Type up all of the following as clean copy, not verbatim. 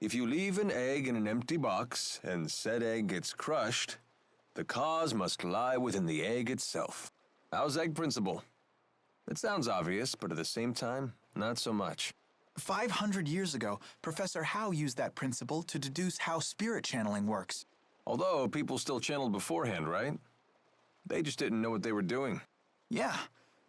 If you leave an egg in an empty box and said egg gets crushed, the cause must lie within the egg itself. How's egg principle? It sounds obvious, but at the same time, not so much. 500 years ago, Professor Howe used that principle to deduce how spirit channeling works. Although people still channeled beforehand, right? They just didn't know what they were doing. Yeah,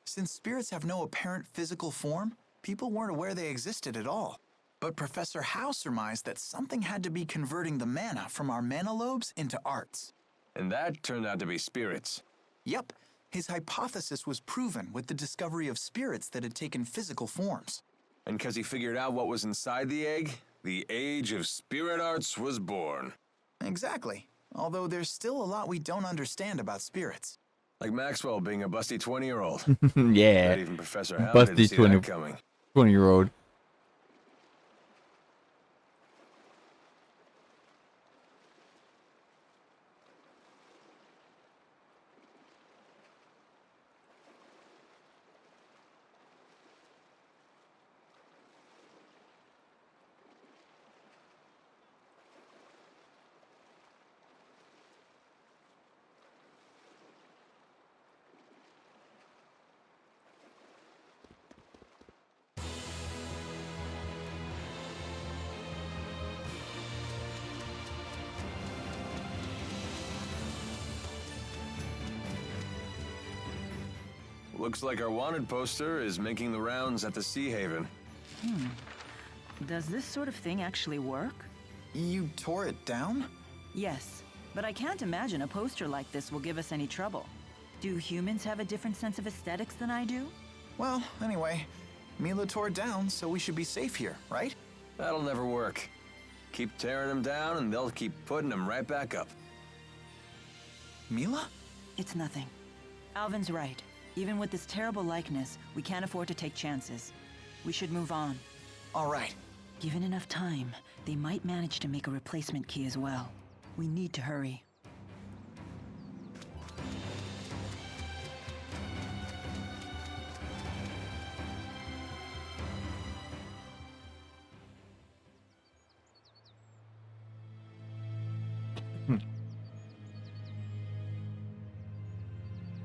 since spirits have no apparent physical form, people weren't aware they existed at all. But Professor Howe surmised that something had to be converting the mana from our mana lobes into arts. And that turned out to be spirits. Yep, his hypothesis was proven with the discovery of spirits that had taken physical forms. And because he figured out what was inside the egg, the age of spirit arts was born. Exactly, although there's still a lot we don't understand about spirits. Like Maxwell being a busty 20-year-old. Yeah. Not even Professor Howe Busty didn't see that coming. 20-year-old. Looks like our wanted poster is making the rounds at the Sea Haven. Does this sort of thing actually work? You tore it down? Yes, but I can't imagine a poster like this will give us any trouble. Do humans have a different sense of aesthetics than I do? Well, anyway, Mila tore it down, so we should be safe here, right? That'll never work. Keep tearing them down and they'll keep putting them right back up. Mila? It's nothing. Alvin's right. Even with this terrible likeness, we can't afford to take chances. We should move on. All right. Given enough time, they might manage to make a replacement key as well. We need to hurry.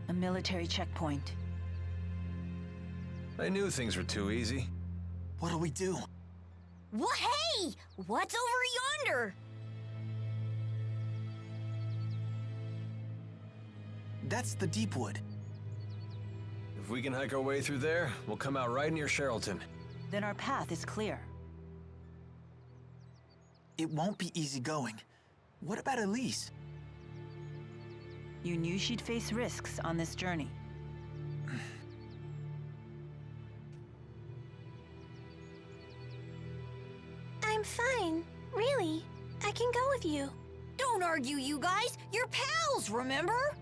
A military checkpoint. I knew things were too easy. What'll we do? What? Hey! What's over yonder? That's the Deepwood. If we can hike our way through there, we'll come out right near Sherrilton. Then our path is clear. It won't be easy going. What about Elise? You knew she'd face risks on this journey. I'm fine. Really. I can go with you. Don't argue, you guys. You're pals, remember?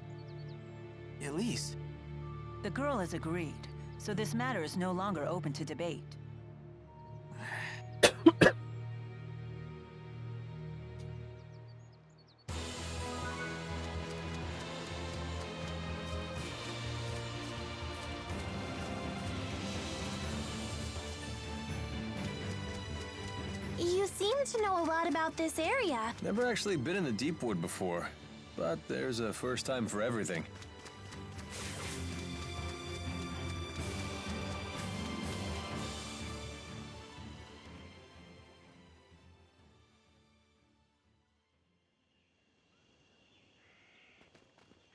Elise? The girl has agreed, so this matter is no longer open to debate. You seem to know a lot about this area. Never actually been in the Deepwood before, but there's a first time for everything.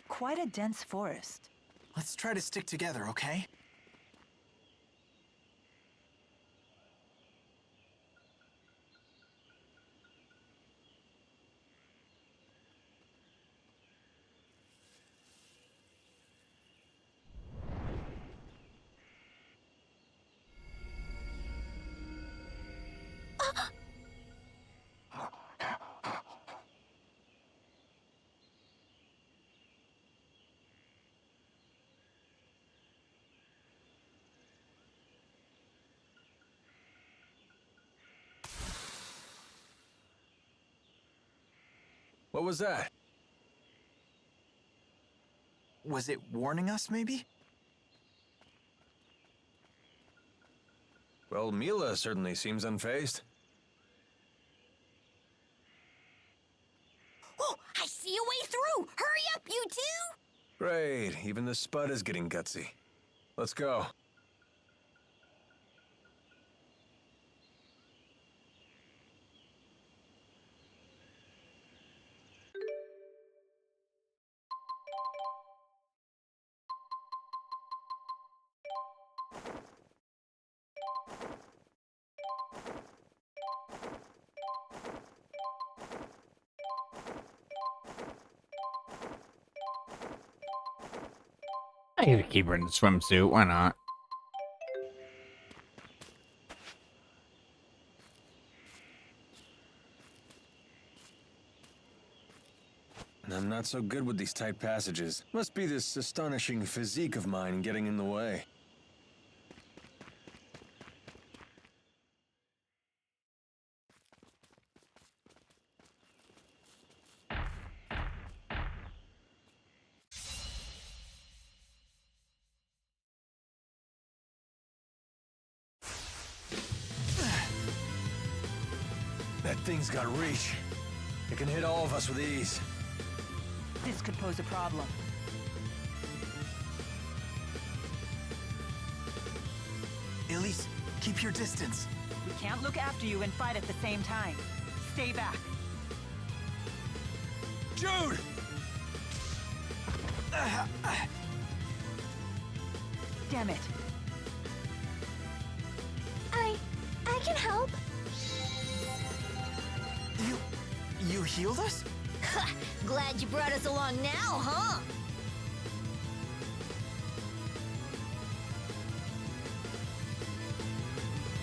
Quite a dense forest. Let's try to stick together, okay? What was that? Was it warning us, maybe? Well, Mila certainly seems unfazed. Great, even the Spud is getting gutsy. Let's go. I could keep her in the swimsuit. Why not? I'm not so good with these tight passages. Must be this astonishing physique of mine getting in the way. That thing's got reach. It can hit all of us with ease. This could pose a problem. Elise, keep your distance. We can't look after you and fight at the same time. Stay back. Jude! Damn it. I can help. You healed us? Glad you brought us along now, huh?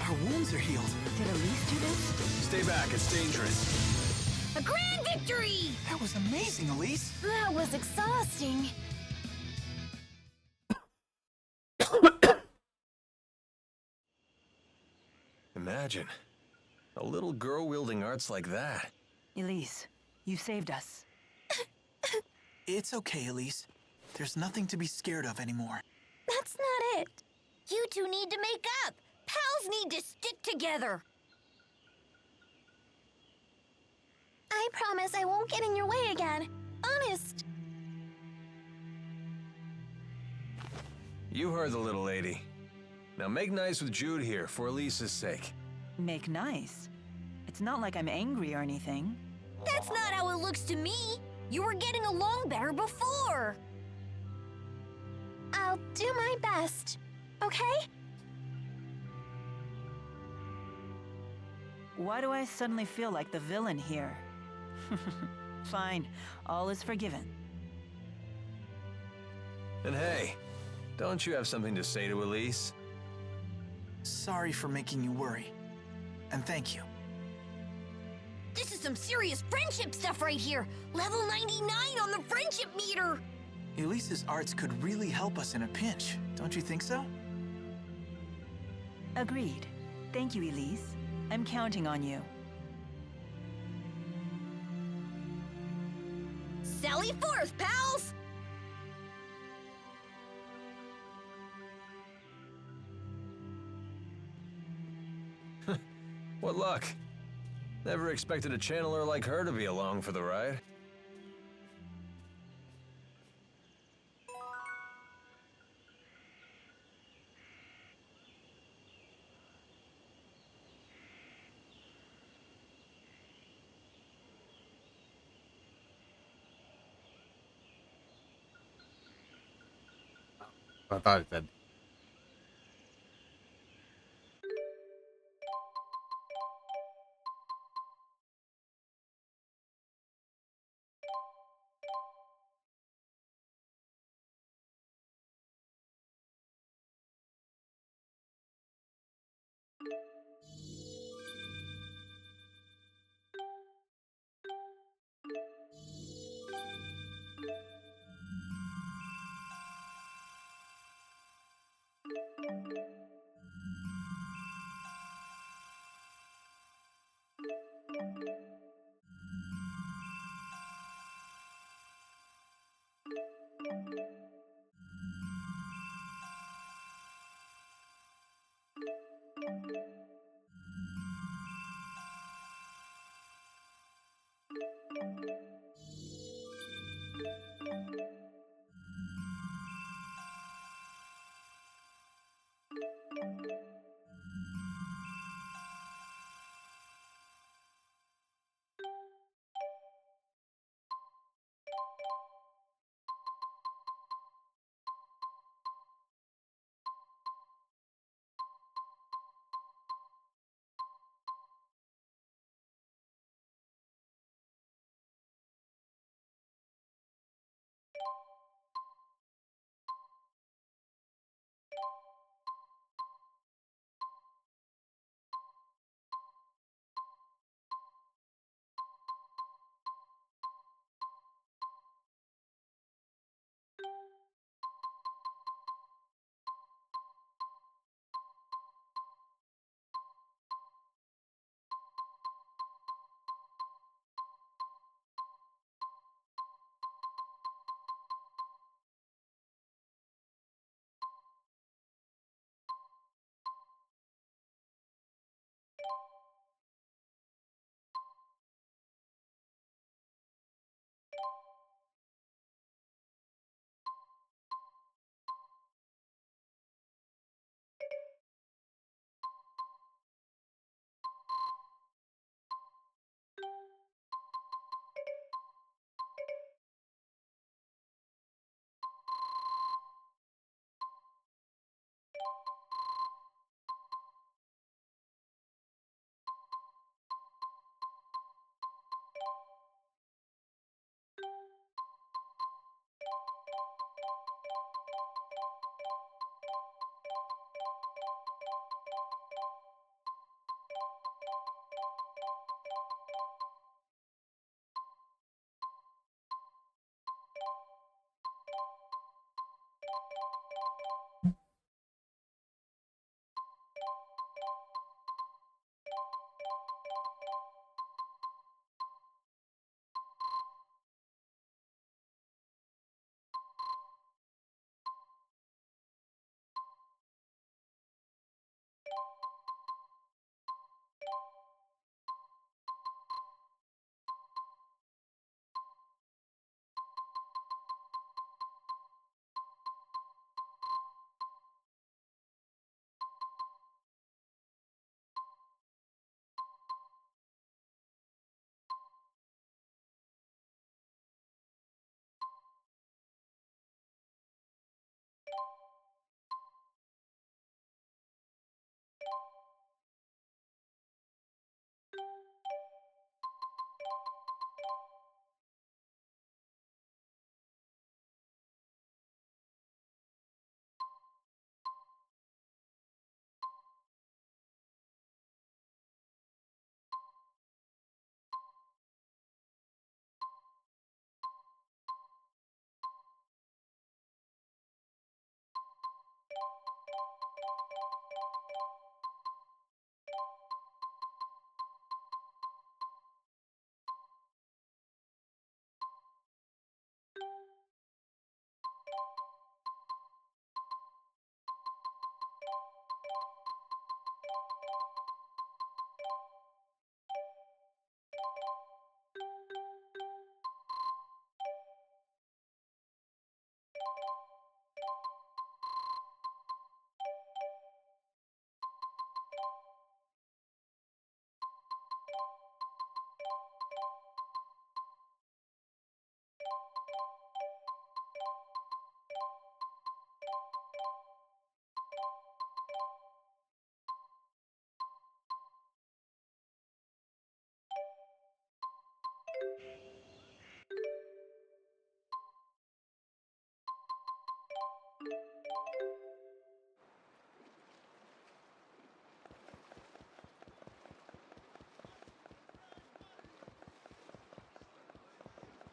Our wounds are healed. Did Elise do this? Stay back, it's dangerous. A grand victory! That was amazing, Elise. That was exhausting. Imagine. A little girl wielding arts like that. Elise, you saved us. It's okay, Elise. There's nothing to be scared of anymore. That's not it. You two need to make up. Pals need to stick together. I promise I won't get in your way again. Honest. You heard the little lady. Now make nice with Jude here, for Elise's sake. Make nice. It's not like I'm angry or anything. That's not how it looks to me. You were getting along better before. I'll do my best, okay? Why do I suddenly feel like the villain here? Fine, all is forgiven. And hey, don't you have something to say to Elise? Sorry for making you worry. And thank you. This is some serious friendship stuff right here. Level 99 on the friendship meter. Elise's arts could really help us in a pinch, don't you think so? Agreed. Thank you, Elise. I'm counting on you. Sally forth, pals! What luck. Never expected a channeler like her to be along for the ride. I thought it said.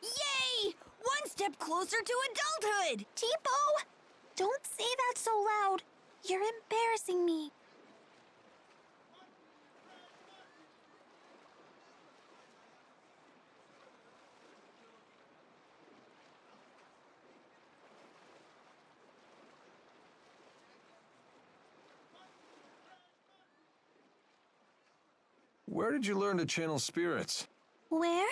Yay! One step closer to adulthood! Tipo! Don't say that so loud. You're embarrassing me. Where did you learn to channel spirits? Where?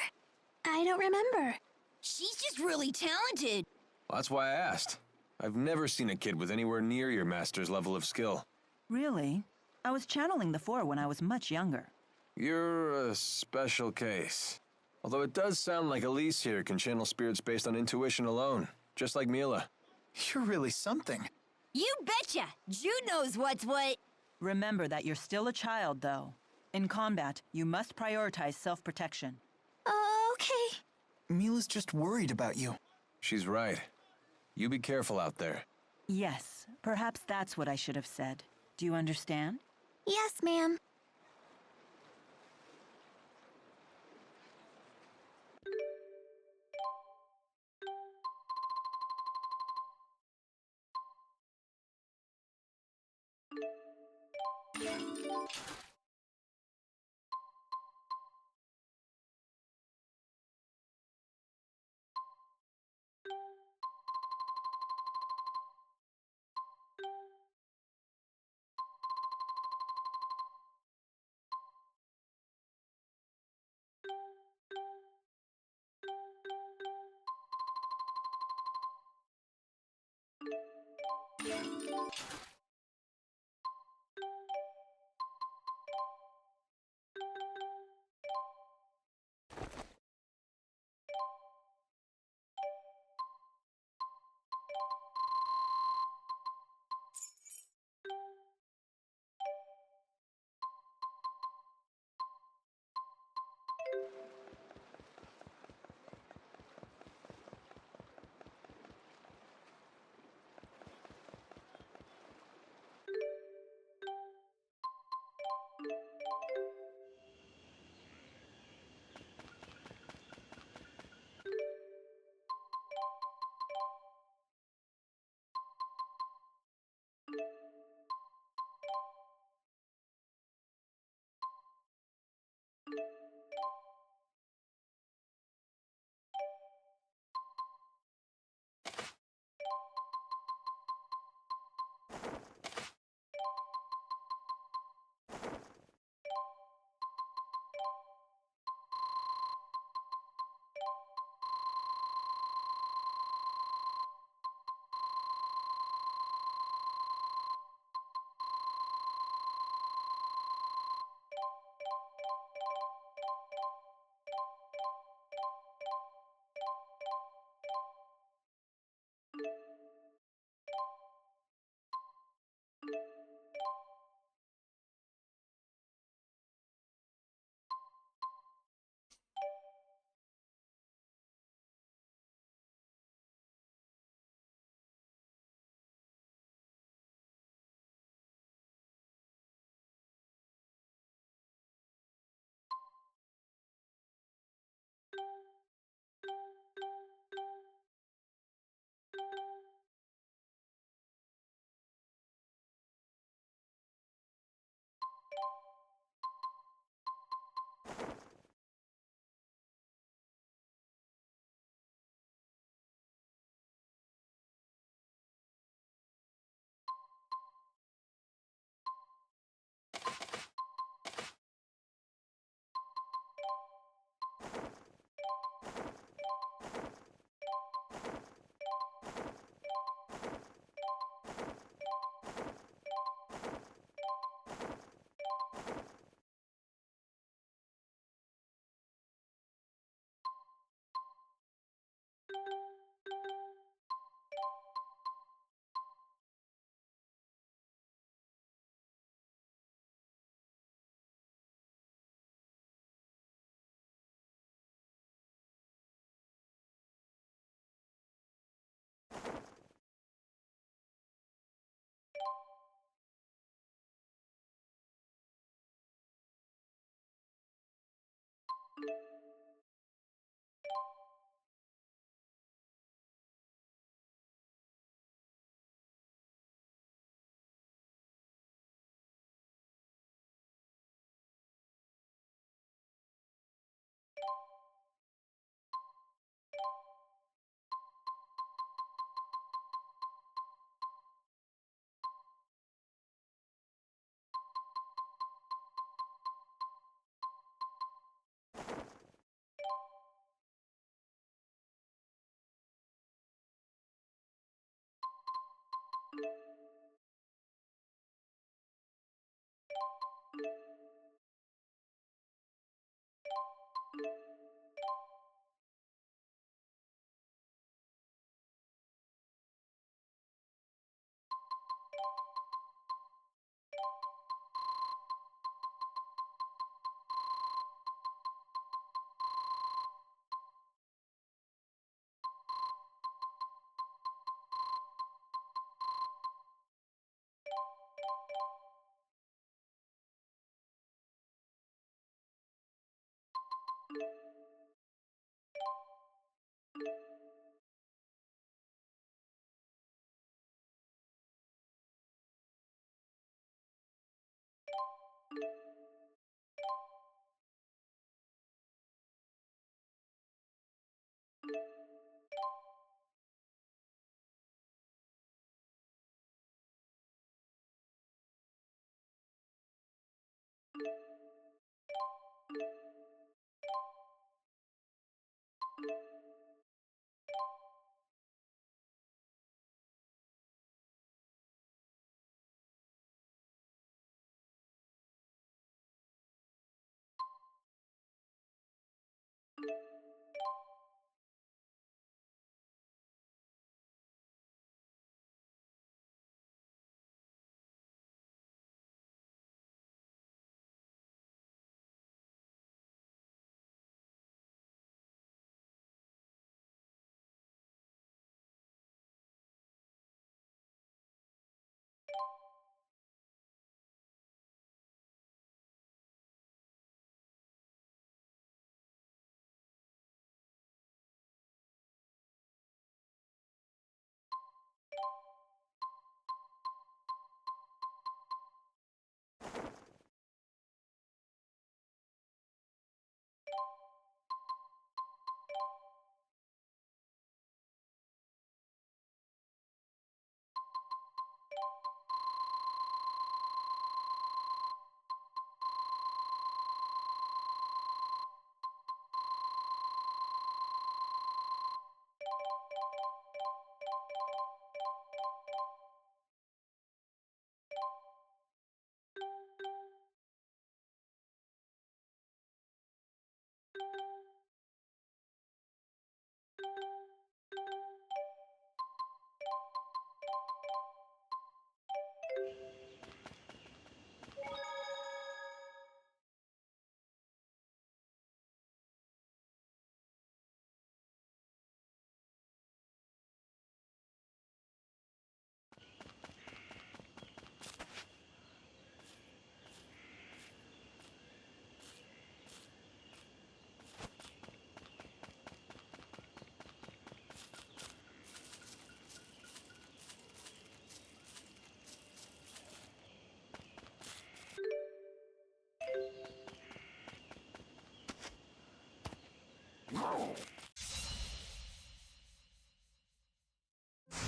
I don't remember. She's just really talented. Well, that's why I asked. I've never seen a kid with anywhere near your master's level of skill. Really? I was channeling the Four when I was much younger. You're a special case. Although it does sound like Elise here can channel spirits based on intuition alone, just like Mila. You're really something. You betcha! Jude knows what's what. Remember that you're still a child, though. In combat, you must prioritize self-protection. Okay. Mila's just worried about you. She's right. You be careful out there. Yes, perhaps that's what I should have said. Do you understand? Yes, ma'am.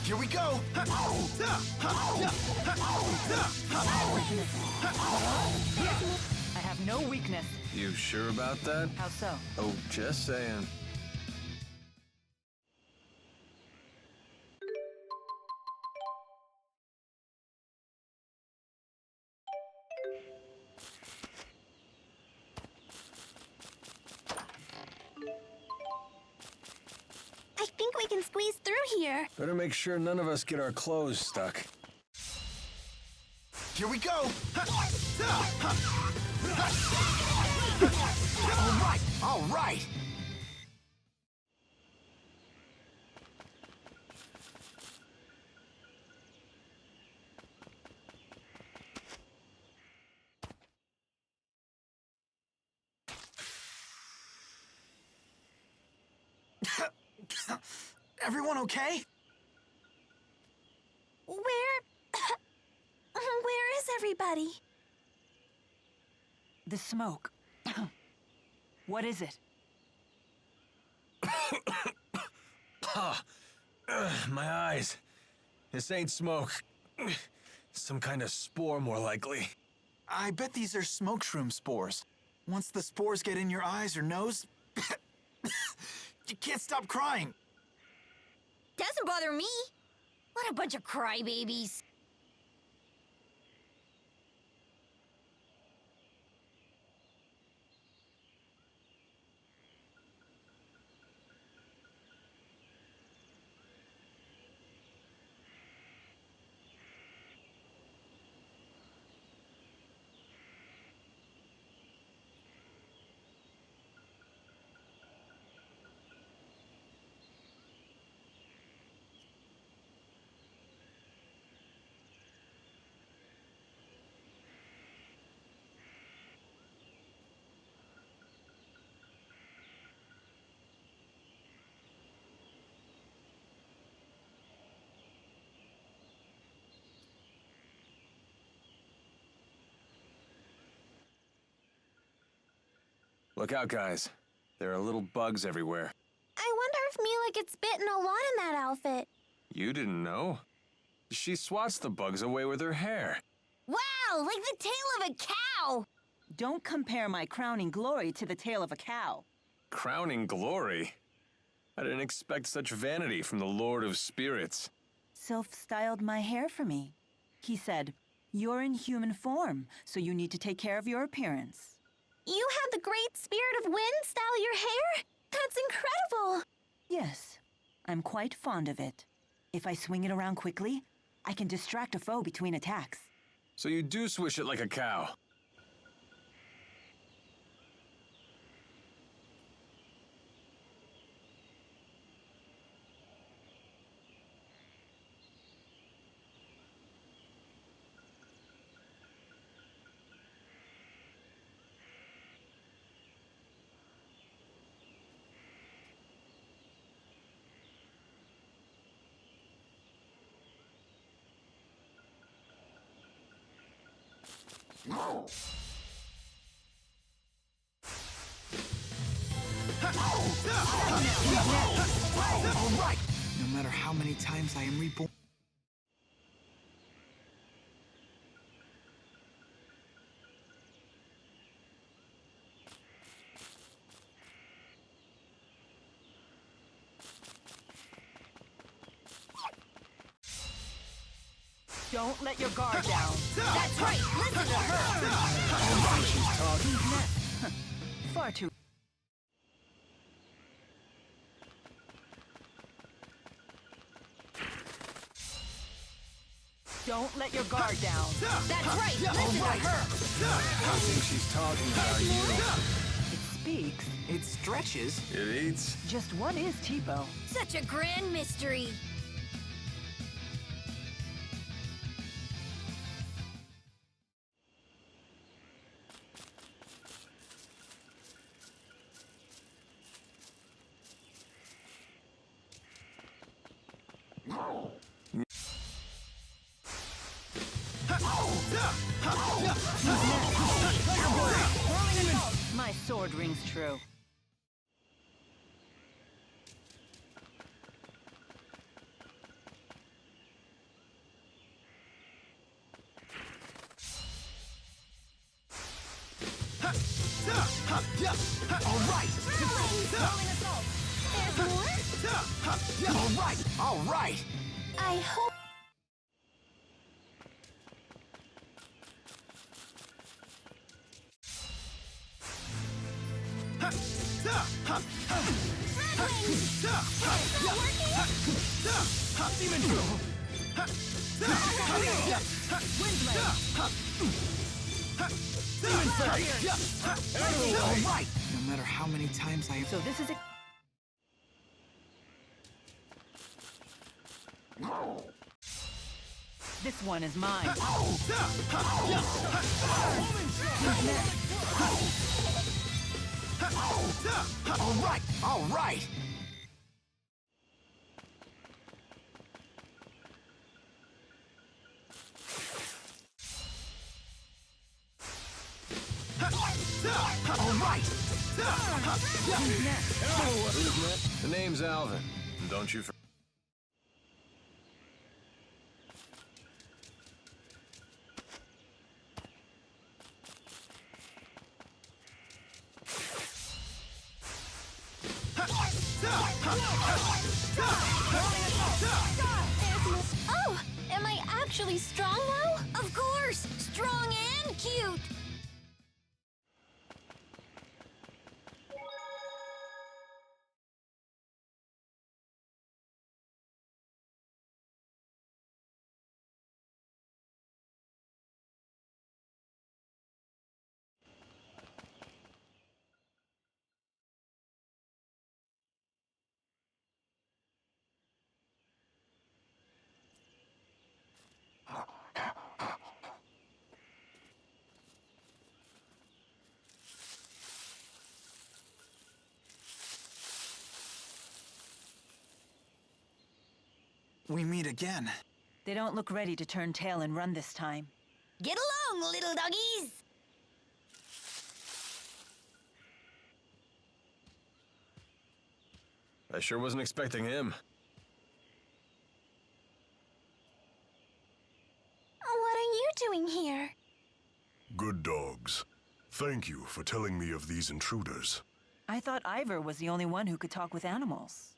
Here we go! I have no weakness. You sure about that? How so? Oh, just saying. I think we can squeeze through here. Better make sure none of us get our clothes stuck. Here we go! All right! Everyone okay? Where is everybody? The smoke. What is it? My eyes. This ain't smoke. Some kind of spore, more likely. I bet these are smoke shroom spores. Once the spores get in your eyes or nose, you can't stop crying. Doesn't bother me. What a bunch of crybabies. Look out, guys. There are little bugs everywhere. I wonder if Mila gets bitten a lot in that outfit. You didn't know? She swats the bugs away with her hair. Wow, like the tail of a cow! Don't compare my crowning glory to the tail of a cow. Crowning glory? I didn't expect such vanity from the Lord of Spirits. Sylph styled my hair for me. He said, "You're in human form, so you need to take care of your appearance." You had the great spirit of wind style your hair? That's incredible! Yes, I'm quite fond of it. If I swing it around quickly, I can distract a foe between attacks. So you do swish it like a cow. All right! No matter how many times I am reborn. Don't let your guard down. That's right, listen to her! She's talking. Who's next? Far too. Don't let your guard down. That's right, listen to her! I think she's talking about you. It speaks. It stretches. It eats. Just what is Tipo? Such a grand mystery. My sword rings true. All right. All right. I hope... All right. No matter how many times I... So this is a... This one is mine. All right. All right. All right. The name's Alvin. Don't you forget. Oh, am I actually strong now? Of course, strong and cute. We meet again. They don't look ready to turn tail and run this time. Get along, little doggies. I sure wasn't expecting him. What are you doing here? Good dogs. Thank you for telling me of these intruders. I thought Ivor was the only one who could talk with animals.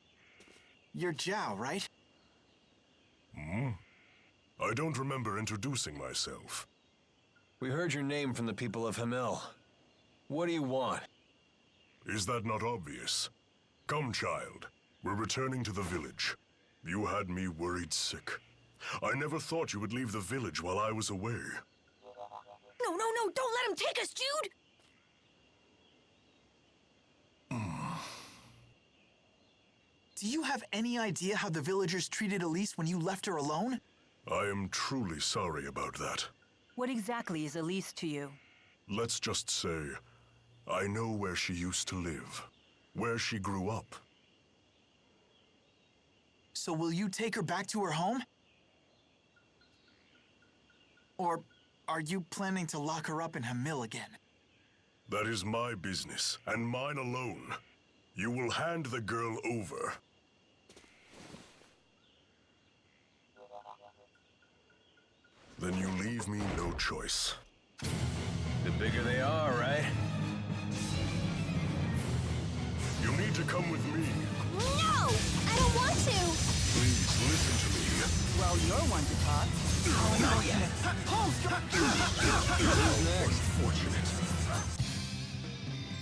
You're Zhao, right? I don't remember introducing myself. We heard your name from the people of Hamel. What do you want? Is that not obvious? Come, child. We're returning to the village. You had me worried sick. I never thought you would leave the village while I was away. No, don't let him take us, Jude! Do you have any idea how the villagers treated Elise when you left her alone? I am truly sorry about that. What exactly is Elise to you? Let's just say, I know where she used to live, where she grew up. So will you take her back to her home? Or are you planning to lock her up in Hamil again? That is my business, and mine alone. You will hand the girl over. Then you leave me no choice. The bigger they are, right? You need to come with me. No! I don't want to! Please listen to me. Well, you're one to talk.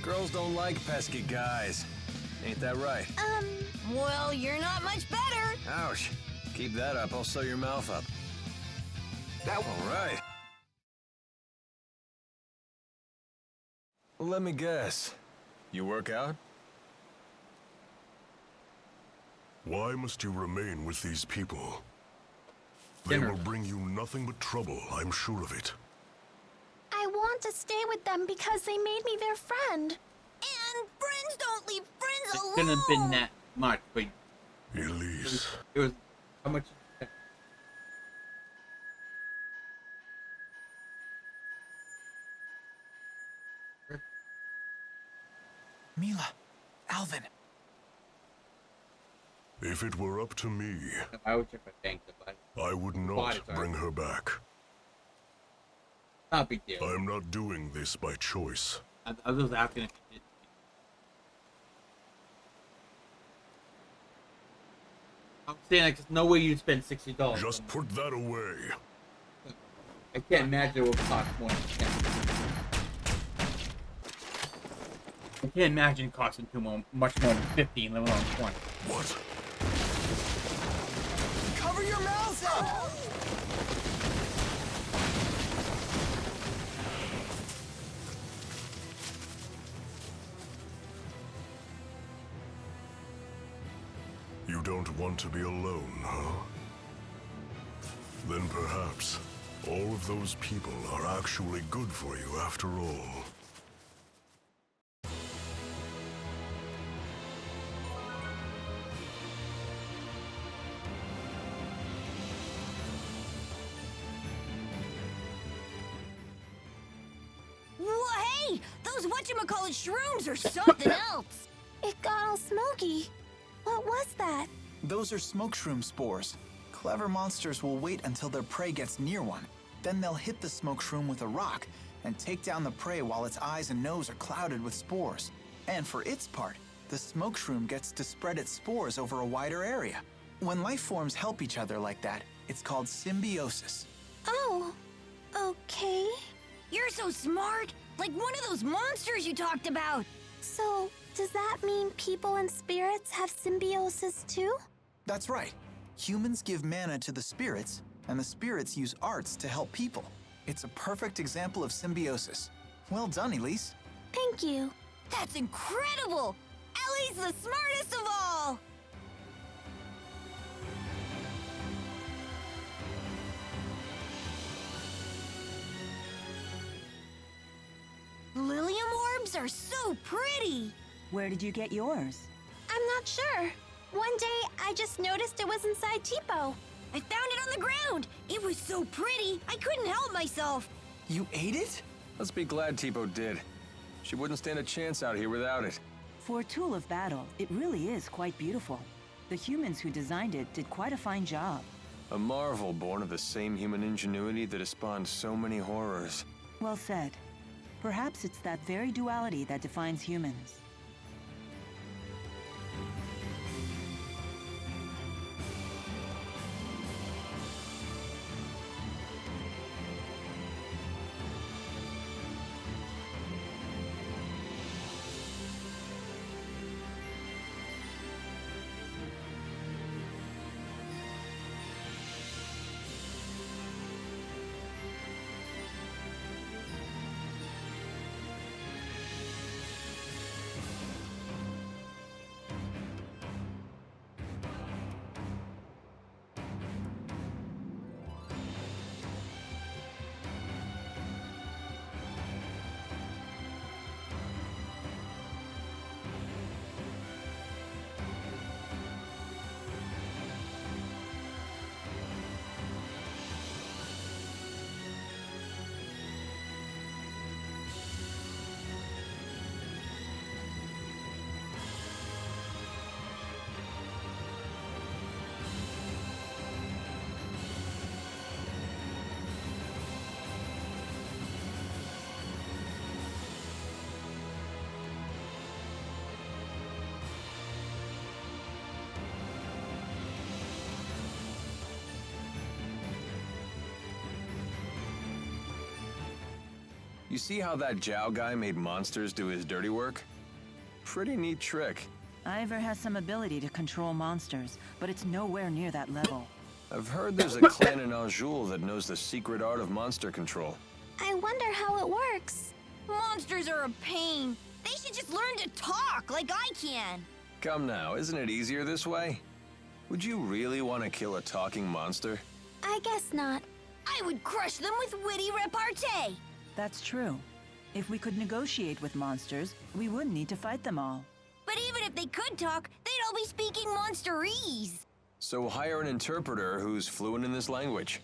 Girls don't like pesky guys. Ain't that right? Well, you're not much better. Ouch. Keep that up, I'll sew your mouth up. All right. Let me guess. You work out? Why must you remain with these people? They Dinner. will bring you nothing but trouble, I'm sure of it. I want to stay with them because they made me their friend. And friends don't leave friends It alone. couldn't have been that much, but Elise, it was how much? Mila, Alvin, if it were up to me, I would check my tank, but I would not Bodies are- bring her back. not a big deal. I'm not doing this by choice. I was asking if you did. I'm saying like, there's no way you'd spend $60. Just put that away. I can't imagine it would cost more than 10. I can't imagine costing much more than 15, let alone 20. What? cover your mouths up! You don't want to be alone, huh? Then perhaps all of those people are actually good for you after all. Hey! Those whatchamacallit shrooms are something else! It got all smoky. What was that? Those are smoke shroom spores. Clever monsters will wait until their prey gets near one. Then they'll hit the smoke shroom with a rock and take down the prey while its eyes and nose are clouded with spores. And for its part, the smoke shroom gets to spread its spores over a wider area. When life forms help each other like that, it's called symbiosis. Oh, okay. You're so smart! Like one of those monsters you talked about! So, does that mean people and spirits have symbiosis too? That's right. Humans give mana to the spirits, and the spirits use arts to help people. It's a perfect example of symbiosis. Well done, Elise. Thank you. That's incredible! Ellie's the smartest of all! Lilium orbs are so pretty! Where did you get yours? I'm not sure. One day, I just noticed it was inside Tipo. I found it on the ground. It was so pretty, I couldn't help myself. You ate it? Let's be glad Tipo did. She wouldn't stand a chance out here without it. For a tool of battle, it really is quite beautiful. The humans who designed it did quite a fine job. A marvel born of the same human ingenuity that has spawned so many horrors. Well said. Perhaps it's that very duality that defines humans. You see how that Zhao guy made monsters do his dirty work? Pretty neat trick. Ivor has some ability to control monsters, but it's nowhere near that level. I've heard there's a clan in Anjul that knows the secret art of monster control. I wonder how it works. Monsters are a pain. They should just learn to talk like I can. Come now, isn't it easier this way? Would you really want to kill a talking monster? I guess not. I would crush them with witty repartee. That's true. If we could negotiate with monsters, we wouldn't need to fight them all. But even if they could talk, they'd all be speaking monsterese. So hire an interpreter who's fluent in this language.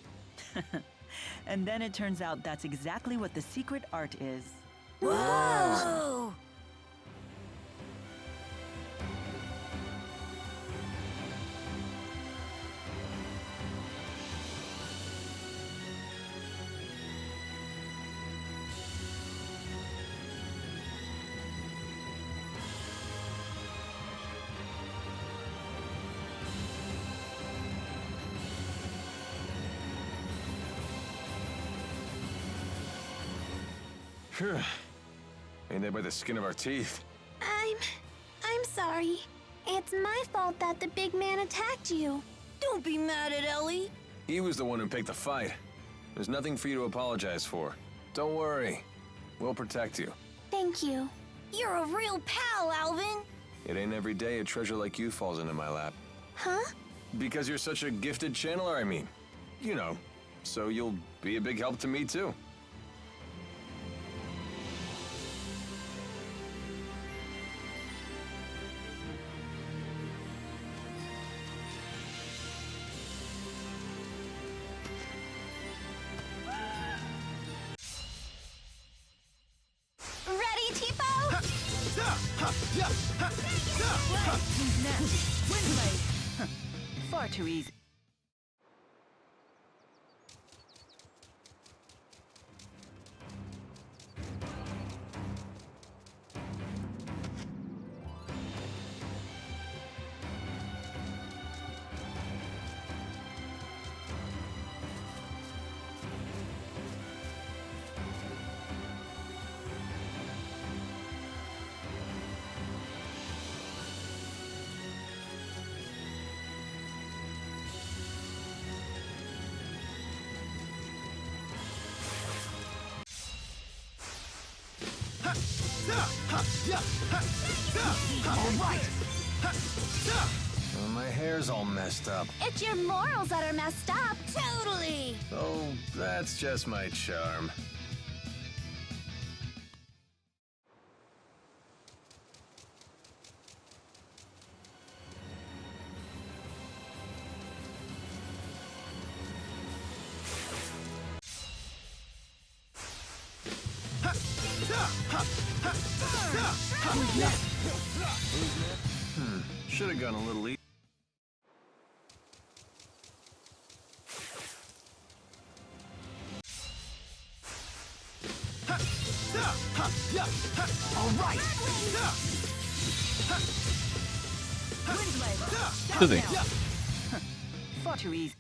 And then it turns out that's exactly what the secret art is. Whoa! Phew. Ain't that by the skin of our teeth? I'm sorry. It's my fault that the big man attacked you. Don't be mad at Ellie. He was the one who picked the fight. There's nothing for you to apologize for. Don't worry. We'll protect you. Thank you. You're a real pal, Alvin. It ain't every day a treasure like you falls into my lap. Huh? Because you're such a gifted channeler, I mean. You know, so you'll be a big help to me, too. Ready, Tipo? Windblade! Far too easy. Well, my hair's all messed up. It's your morals that are messed up. Totally. Oh, that's just my charm. Should have gone a little easier. Does he? Far too easy.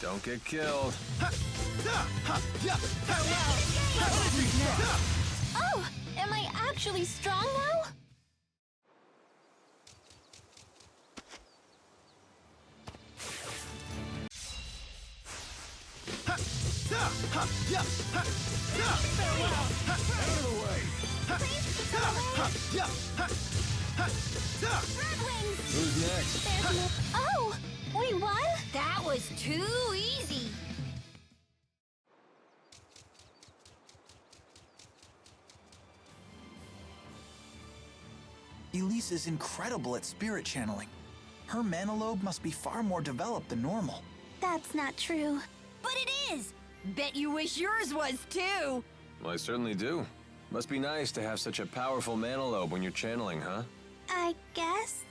Don't get killed. Oh, am I actually strong now? Who's next? Oh, we won? That was too easy. Elise is incredible at spirit channeling. Her mana lobe must be far more developed than normal. That's not true. But it is. Bet you wish yours was too. Well, I certainly do. Must be nice to have such a powerful mana lobe when you're channeling, huh? I guess.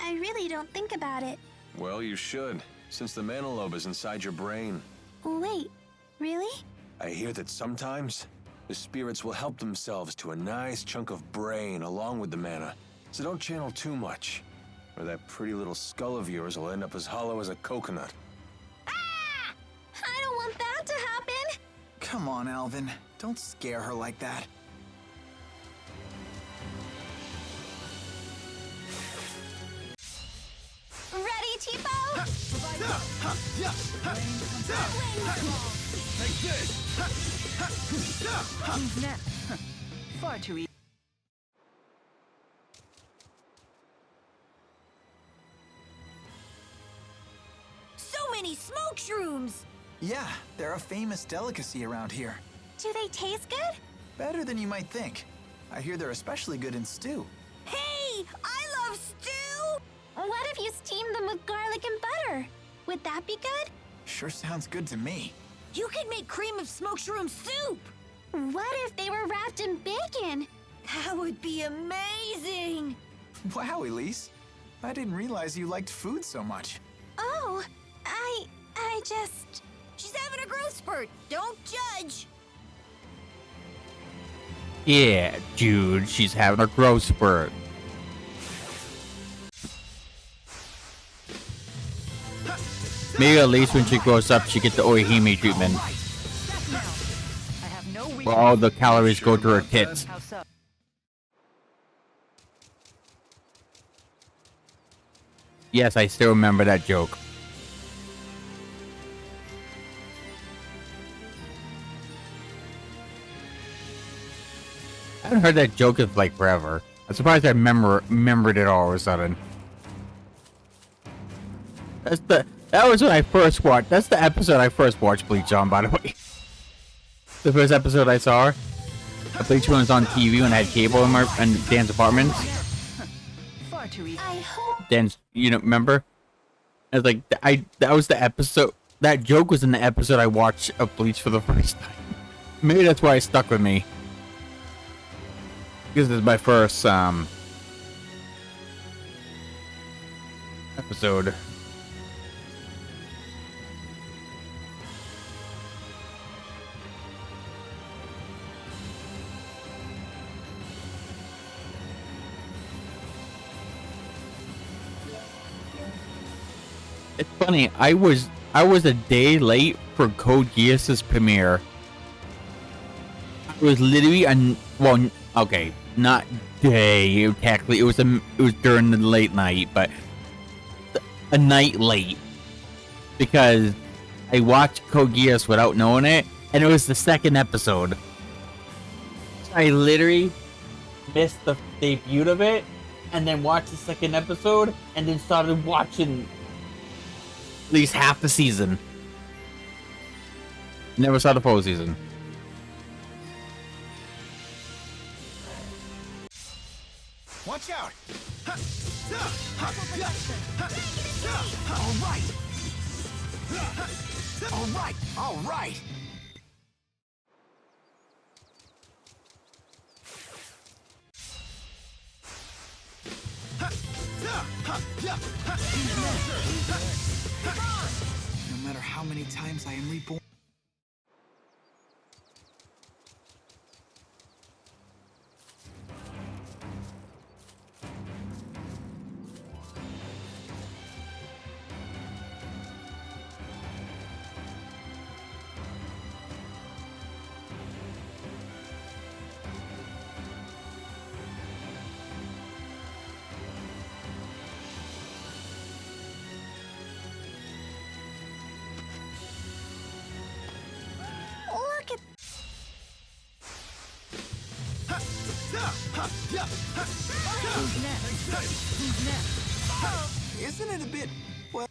I really don't think about it. Well, you should, since the mana lobe is inside your brain. Wait, really? I hear that sometimes the spirits will help themselves to a nice chunk of brain along with the mana. So don't channel too much, or that pretty little skull of yours will end up as hollow as a coconut. Ah! Come on, Alvin. Don't scare her like that. Ready, Tipo? Take this! Who's next? Far too easy. So many smoke shrooms! Yeah, they're a famous delicacy around here. Do they taste good? Better than you might think. I hear they're especially good in stew. Hey, I love stew! What if you steam them with garlic and butter? Would that be good? Sure sounds good to me. You could make cream of smoke shroom soup! What if they were wrapped in bacon? That would be amazing! Wow, Elise. I didn't realize you liked food so much. Oh, I just... She's having a growth spurt. Don't judge. Yeah, dude, she's having a growth spurt. Maybe at least when she grows up, she gets the Oihime treatment, I have no where all the calories go to her tits. How so? Yes, I still remember that joke. I haven't heard that joke in like forever. I'm surprised I remembered it all of a sudden. That was when I first watched. That's the episode I first watched Bleach on, by the way. The first episode I saw. Bleach when it was on TV when I had cable in Dan's apartment. Far too easy. I hope... Dan's, you know, remember? I was like, that was the episode. That joke was in the episode I watched of Bleach for the first time. Maybe that's why it stuck with me. Because it's my first episode. It's funny, I was a day late for Code Geass's premiere. It was literally okay, not day technically. It was during the late night, but a night late because I watched Code Geass without knowing it, and it was the second episode. I literally missed the debut of it, and then watched the second episode, and then started watching at least half the season. Never saw the full season. Watch out! All right! All right! All right! No matter how many times I am reborn. Look at... Who's next? Who's next? Isn't it a bit, well...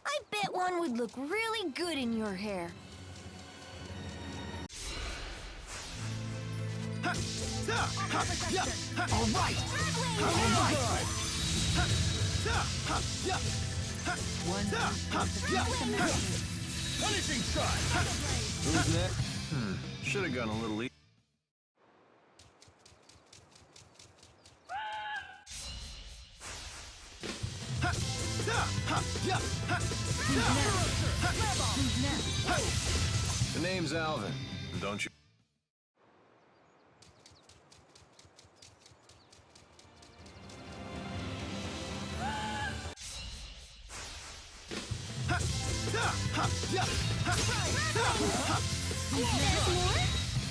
I bet one would look really good in your hair. All right! Punishing shot! Who's next? Should have gone a little easier. The name's Alvin, don't you?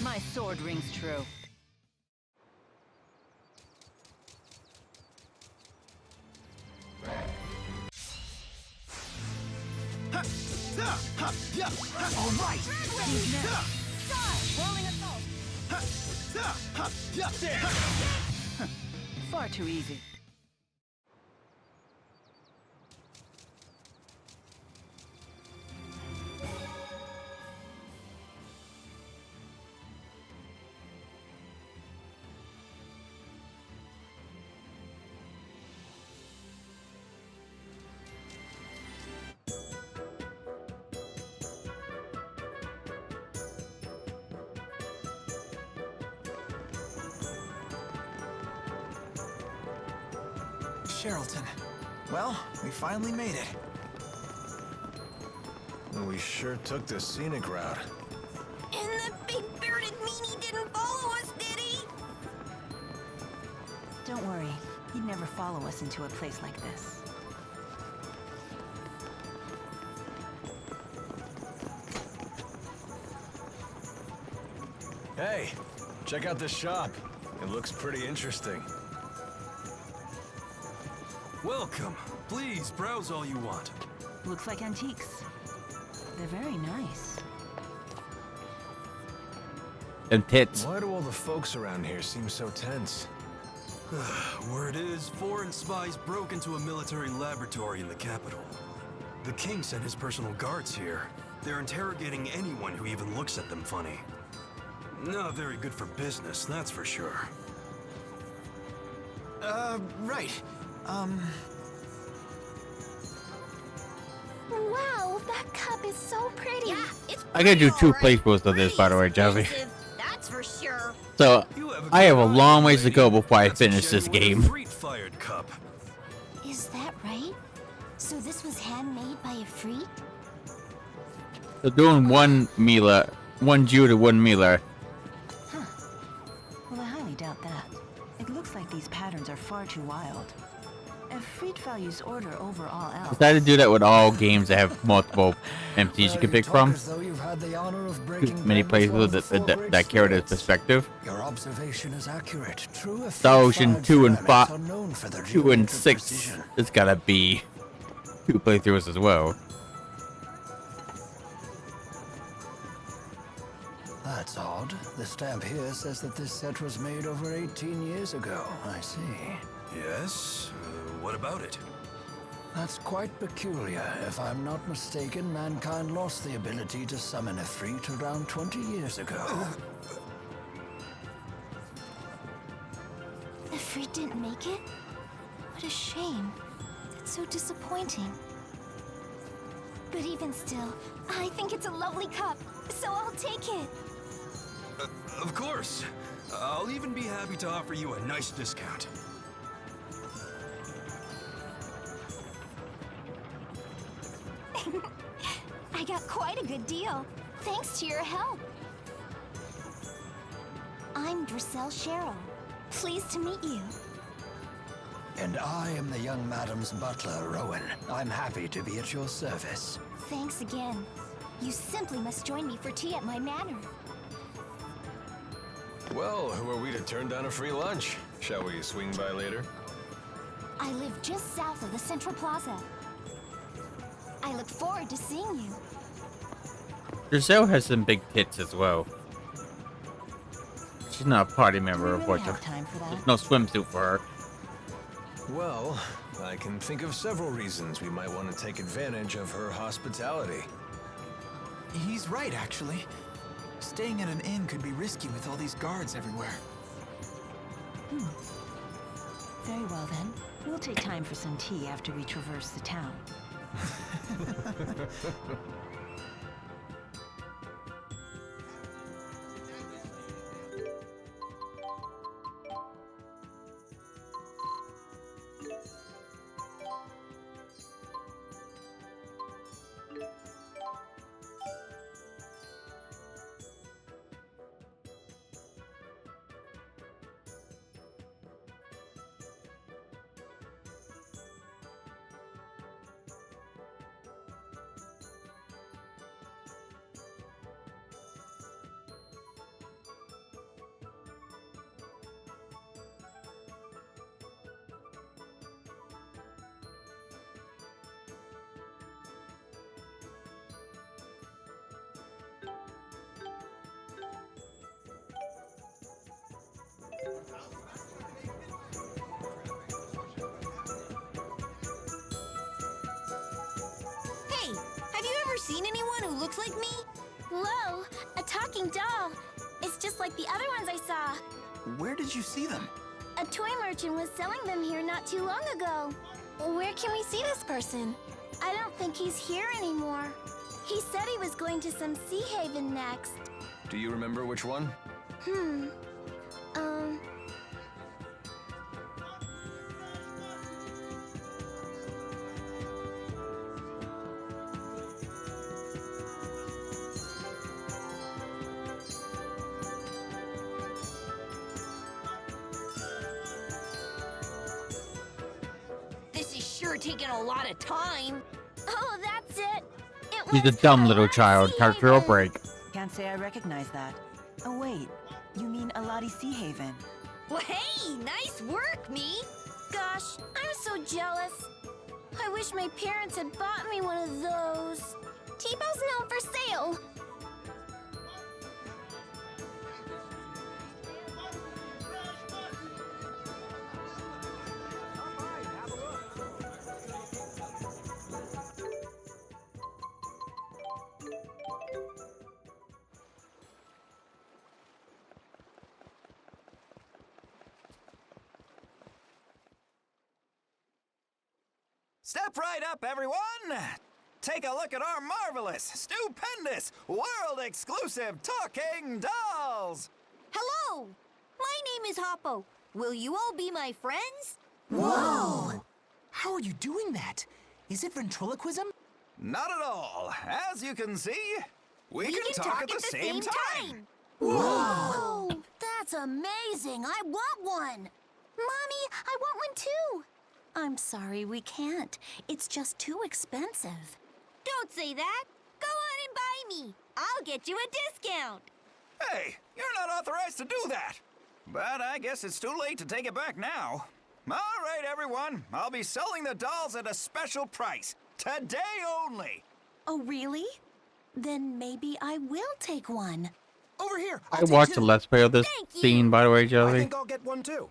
My sword rings true. All right. Whirling assault. Far too easy. Sherrilton. Well, we finally made it. We sure took the scenic route. And the big bearded meanie didn't follow us, did he? Don't worry. He'd never follow us into a place like this. Hey, check out this shop. It looks pretty interesting. Welcome. Please browse all you want. Looks like antiques. They're very nice. And tits. Why do all the folks around here seem so tense? Word is, foreign spies broke into a military laboratory in the capital. The king sent his personal guards here. They're interrogating anyone who even looks at them funny. Not very good for business, that's for sure. Right. Wow, that cup is so pretty. Yeah, it's I gotta do two pretty, playthroughs of this, by the way, Javi. expensive, that's for sure. So, You have I have a good eye, long ways to lady. go before I That's a finish this genuine game. Freet-fired cup. Is that right? So this was handmade by a freak? So doing one Mila, one Jew to one Mila. Well, I highly doubt that. It looks like these patterns are far too wild. If Freed values order over all else... Decided to do that with all games that have multiple MCs you can pick from. Many playthroughs that carry this perspective. Your observation is accurate. True Star Ocean 2 and 5, unknown for their 2 and geometric 6, precision. it's gotta be 2 playthroughs as well. That's odd. The stamp here says that this set was made over 18 years ago. I see. Yes? What about it? That's quite peculiar. If I'm not mistaken, mankind lost the ability to summon a Efreet around 20 years ago. The freak didn't make it? What a shame. That's so disappointing. But even still, I think it's a lovely cup, so I'll take it. Of course. I'll even be happy to offer you a nice discount. I got quite a good deal, thanks to your help. I'm Drissel Cheryl. Pleased to meet you. And I am the young madam's butler, Rowan. I'm happy to be at your service. Thanks again. You simply must join me for tea at my manor. Well, who are we to turn down a free lunch? Shall we swing by later? I live just south of the Central Plaza. I look forward to seeing you. Giselle has some big tits as well. She's not a party member, Do we really unfortunately. have time for that? There's no swimsuit for her. Well, I can think of several reasons we might want to take advantage of her hospitality. He's right, actually. Staying at an inn could be risky with all these guards everywhere. Very well then. We'll take time for some tea after we traverse the town. Hey, have you ever seen anyone who looks like me? Whoa, a talking doll. It's just like the other ones I saw. Where did you see them? A toy merchant was selling them here not too long ago. Where can we see this person? I don't think he's here anymore. He said he was going to some sea haven next. Do you remember which one? This is sure taking a lot of time. Oh, that's it. He's a dumb little child. Character break. Can't say I recognize that. Oh wait, you mean Aladi Sea Haven? Well, hey, nice work, me. Gosh, I'm so jealous. I wish my parents had bought me one of those. T-Bow's now for sale. Step right up, everyone! Take a look at our marvelous, stupendous, world-exclusive talking dolls! Hello, my name is Hoppo. Will you all be my friends? Whoa! How are you doing that? Is it ventriloquism? Not at all. As you can see, we can talk at the same time. Whoa! That's amazing. I want one. Mommy, I want one too. I'm sorry, we can't. It's just too expensive. Don't say that. Go on and buy me. I'll get you a discount. Hey, you're not authorized to do that. But I guess it's too late to take it back now. All right, everyone. I'll be selling the dolls at a special price. Today only. Oh, really? Then maybe I will take one. Over here. I watched a Let's Play of this scene, by the way, I Joey. think I'll get one too.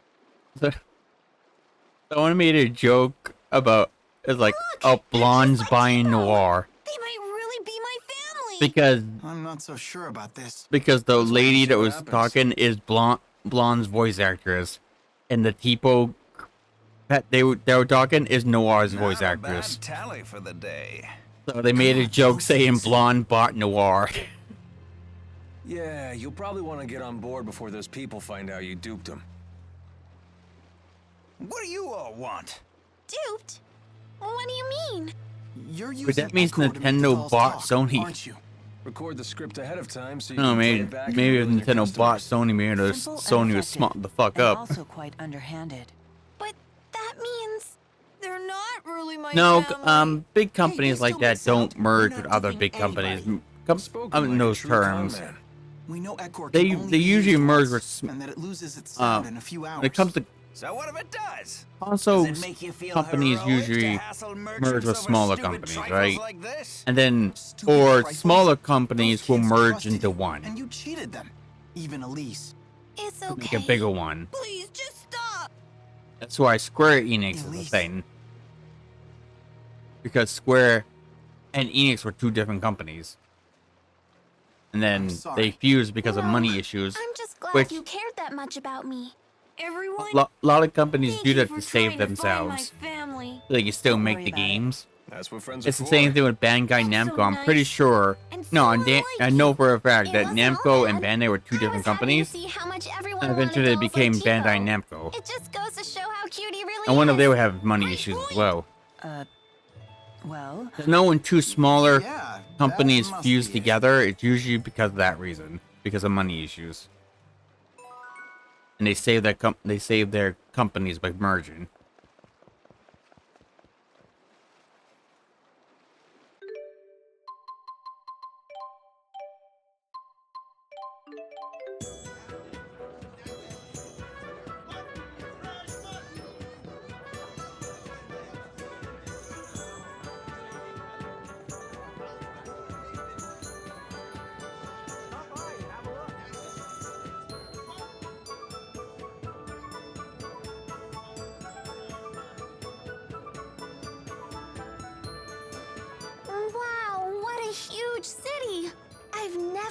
Someone made a joke about it's like, oh, blondes buying noir They might really be my family. because I'm not so sure about this. the lady that shit was happens. talking is blonde's voice actress, and the tipo that they were talking is Noir's voice Not a actress. bad tally for the day. So they made a joke saying blonde bought Noir. Yeah, you'll probably want to get on board before those people find out you duped them. What do you all want? Duped? What do you mean? You're using But that means Echo to make the Nintendo dolls bought talk, Sony. aren't you? Record the script ahead of time so you No, can play maybe it back and if ruin your Nintendo bought customers. Sony, maybe Simple and Sony was effective, smart the fuck and up. also quite underhanded. But that means they're not really my No, family. big companies they like still that miss don't out. merge We're with not other duping big companies. anybody. Spoken In like a those true con terms, man. We know Ecor They- can only they be usually used merge once, with and that it loses its sound in a few hours. when it comes to So what if it does? also Does it make you feel companies heroic to usually hassle merge merchants with over smaller stupid companies, trifles right? like this? And then Stupid or trifles? smaller companies Those will kids merge trusted into you, one and you cheated them. Even Elise. It's to okay. make a bigger one. Please, just stop. That's why Square Enix is the Elise. thing. Because Square and Enix were two different companies. And then I'm they sorry. fused because of No, money issues. I'm just glad which- you cared that much about me. Everyone, A lot of companies thank do you that for to save trying to find themselves. my family. So they can still Don't make worry the about it. games. That's what friends It's are the for. same thing with Bandai That's Namco. so I'm pretty nice. sure. And No, so I like know you. for a fact It that wasn't all Namco and bad. Bandai were two I was different happy to companies. see how much everyone And eventually wanted they dolls like became T-Bow. Bandai Namco. It just goes to show how cute he really And one of is. them would have money Great issues as point. well. Well, No, when two smaller Yeah, that companies must fuse be it. together, it's usually because of that reason, because of money issues. And they save their companies by merging.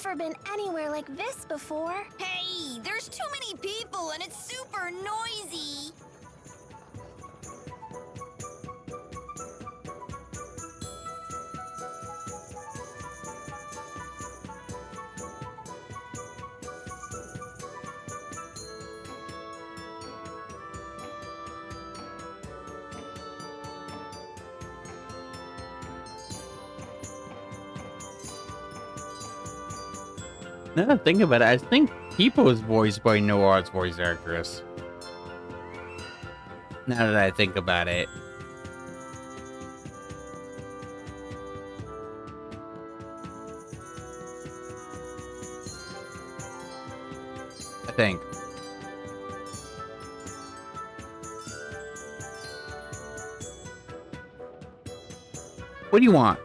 never been anywhere like this before. Hey, there's too many people and it's super noisy. Now that I think about it, I think People is voiced by Noir's voice actress. Now that I think about it. I think. What do you want?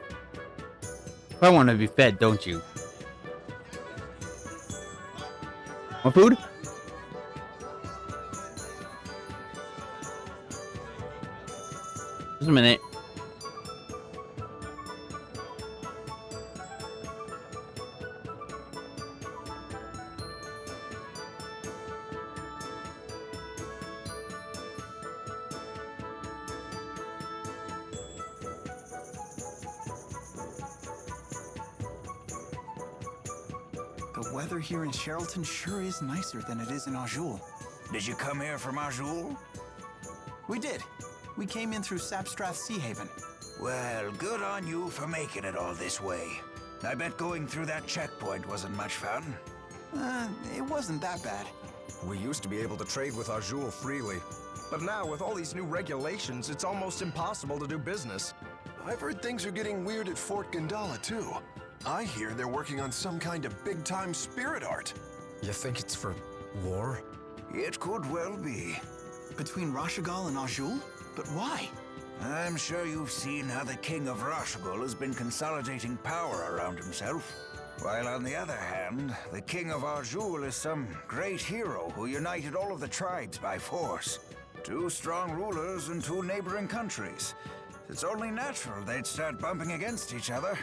I want to be fed, don't you? Want food? Just a minute. The weather here in Sherrilton sure is nicer than it is in Azul. Did you come here from Azul? We did. We came in through Sapstrath Sea Haven. Well, good on you for making it all this way. I bet going through that checkpoint wasn't much fun. It wasn't that bad. We used to be able to trade with Azul freely, but now with all these new regulations, it's almost impossible to do business. I've heard things are getting weird at Fort Gandala, too. I hear they're working on some kind of big-time spirit art. You think it's for war? It could well be. Between Rashagal and Azul? But why? I'm sure you've seen how the King of Rashagal has been consolidating power around himself. While on the other hand, the King of Azul is some great hero who united all of the tribes by force. 2 strong rulers in 2 neighboring countries. It's only natural they'd start bumping against each other.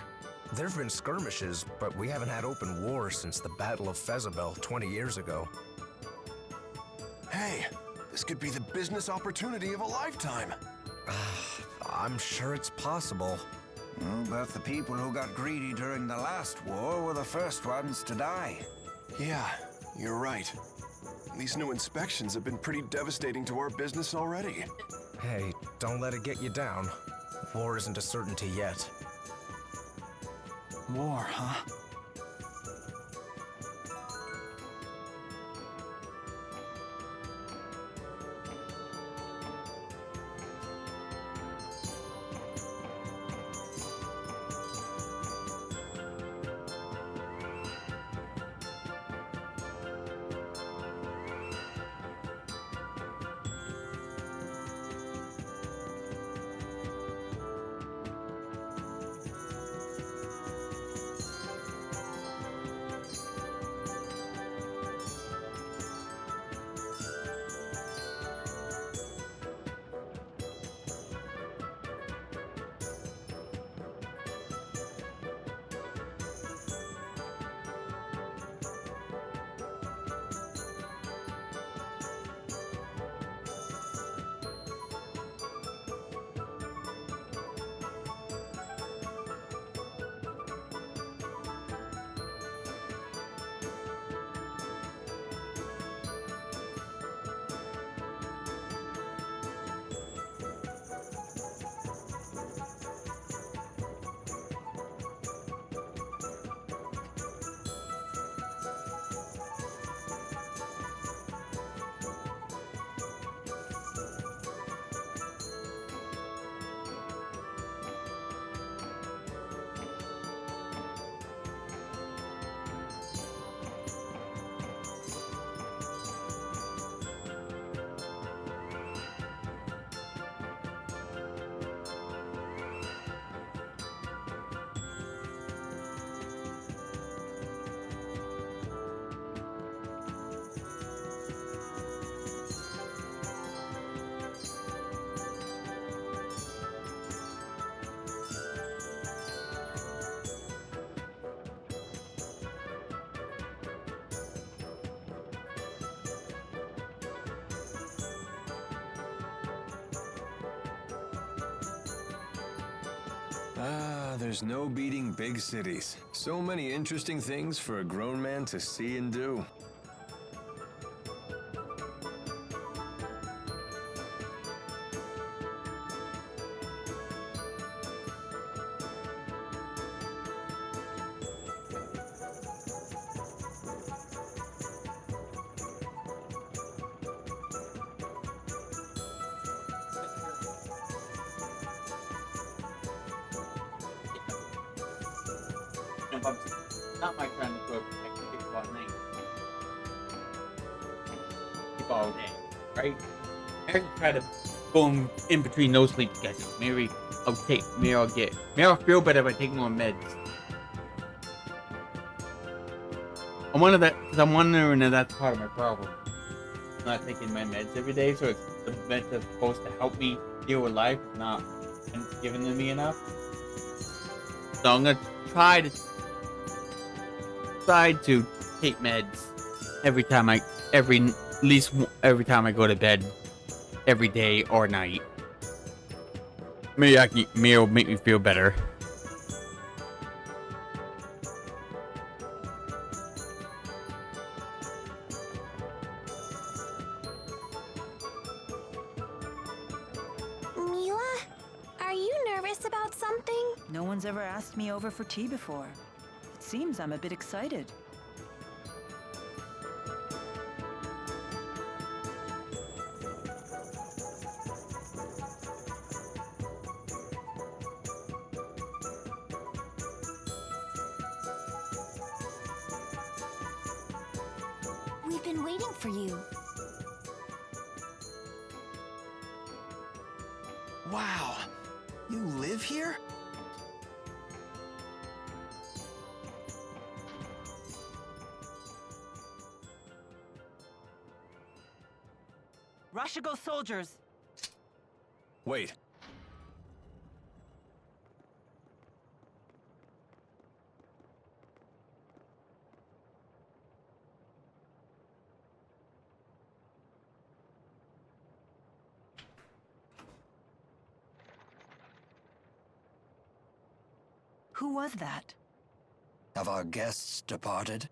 There've been skirmishes, but we haven't had open war since the Battle of Fezabel 20 years ago. Hey, this could be the business opportunity of a lifetime. I'm sure it's possible. Well, but the people who got greedy during the last war were the first ones to die. Yeah, you're right. These new inspections have been pretty devastating to our business already. Hey, don't let it get you down. War isn't a certainty yet. War, huh? There's no beating big cities. So many interesting things for a grown man to see and do. Not my kind of book. I can keep all night. Keep all day, right? I can try to go in between those sleep schedules. Maybe I'll feel better if I take more meds. I'm wondering if that's part of my problem. I'm not taking my meds every day, so it's the meds that's supposed to help me deal with life, not giving them me enough. So I'm gonna try to take meds every time I go to bed, every day or night. Maybe it'll make me feel better. Mila, are you nervous about something? No one's ever asked me over for tea before. It seems I'm a bit excited. We've been waiting for you. Wow, you live here? Rashigo soldiers! Wait. Who was that? Have our guests departed?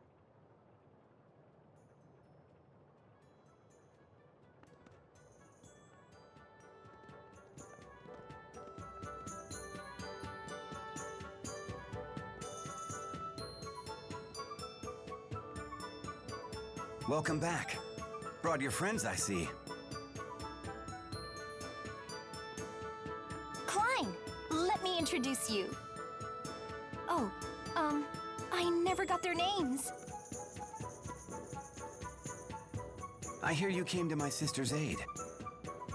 Welcome back. Brought your friends, I see. Klein, let me introduce you. Oh, I never got their names. I hear you came to my sister's aid.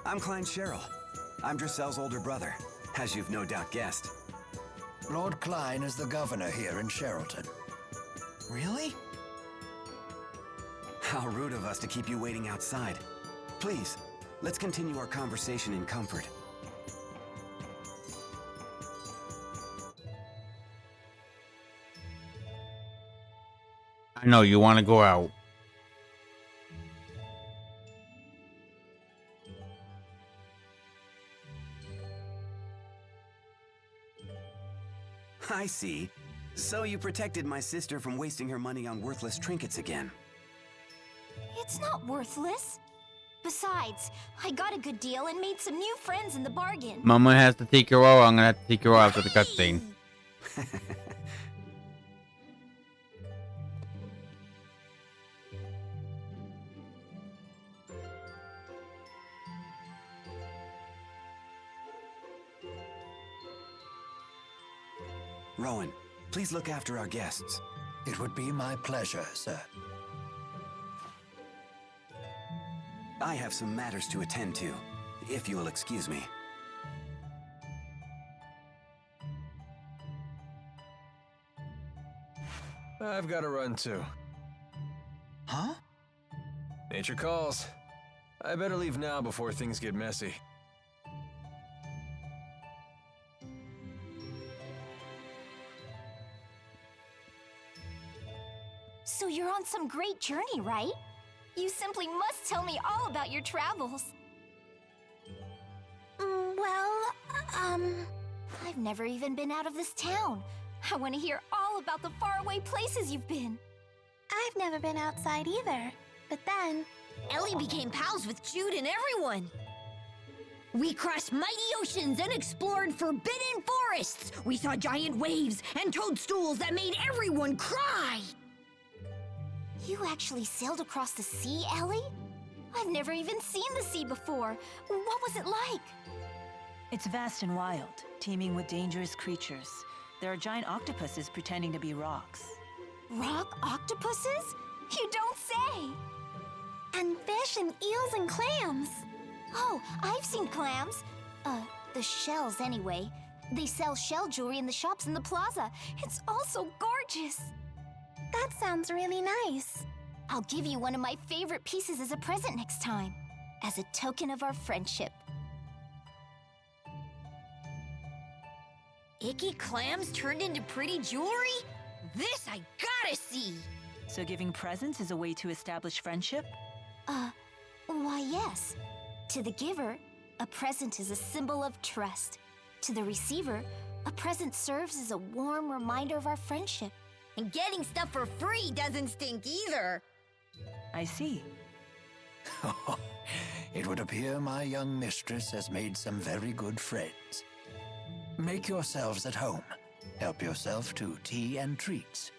I'm Klein Cheryl. I'm Drissel's older brother, as you've no doubt guessed. Lord Klein is the governor here in Sherrilton. Really? How rude of us to keep you waiting outside. Please, let's continue our conversation in comfort. I know you want to go out. I see. So you protected my sister from wasting her money on worthless trinkets again. It's not worthless. Besides, I got a good deal and made some new friends in the bargain. Mama has to take her out. I'm gonna have to take her out after the cutscene. Rowan, please look after our guests. It would be my pleasure, sir. I have some matters to attend to, if you will excuse me. I've got to run too. Huh? Nature calls. I better leave now before things get messy. So you're on some great journey, right? You simply must tell me all about your travels. I I've never even been out of this town. I want to hear all about the faraway places you've been. I've never been outside either. But then, Ellie became pals with Jude and everyone. We crossed mighty oceans and explored forbidden forests. We saw giant waves and toadstools that made everyone cry. You actually sailed across the sea, Ellie? I've never even seen the sea before. What was it like? It's vast and wild, teeming with dangerous creatures. There are giant octopuses pretending to be rocks. Rock octopuses? You don't say! and fish and eels and clams. Oh, I've seen clams. The shells anyway. They sell shell jewelry in the shops in the plaza. It's all so gorgeous. That sounds really nice. I'll give you one of my favorite pieces as a present next time, as a token of our friendship. Icky clams turned into pretty jewelry? This I gotta see! So giving presents is a way to establish friendship? Why yes. To the giver, a present is a symbol of trust. To the receiver, a present serves as a warm reminder of our friendship. And getting stuff for free doesn't stink either. I see. It would appear my young mistress has made some very good friends. Make yourselves at home. Help yourself to tea and treats.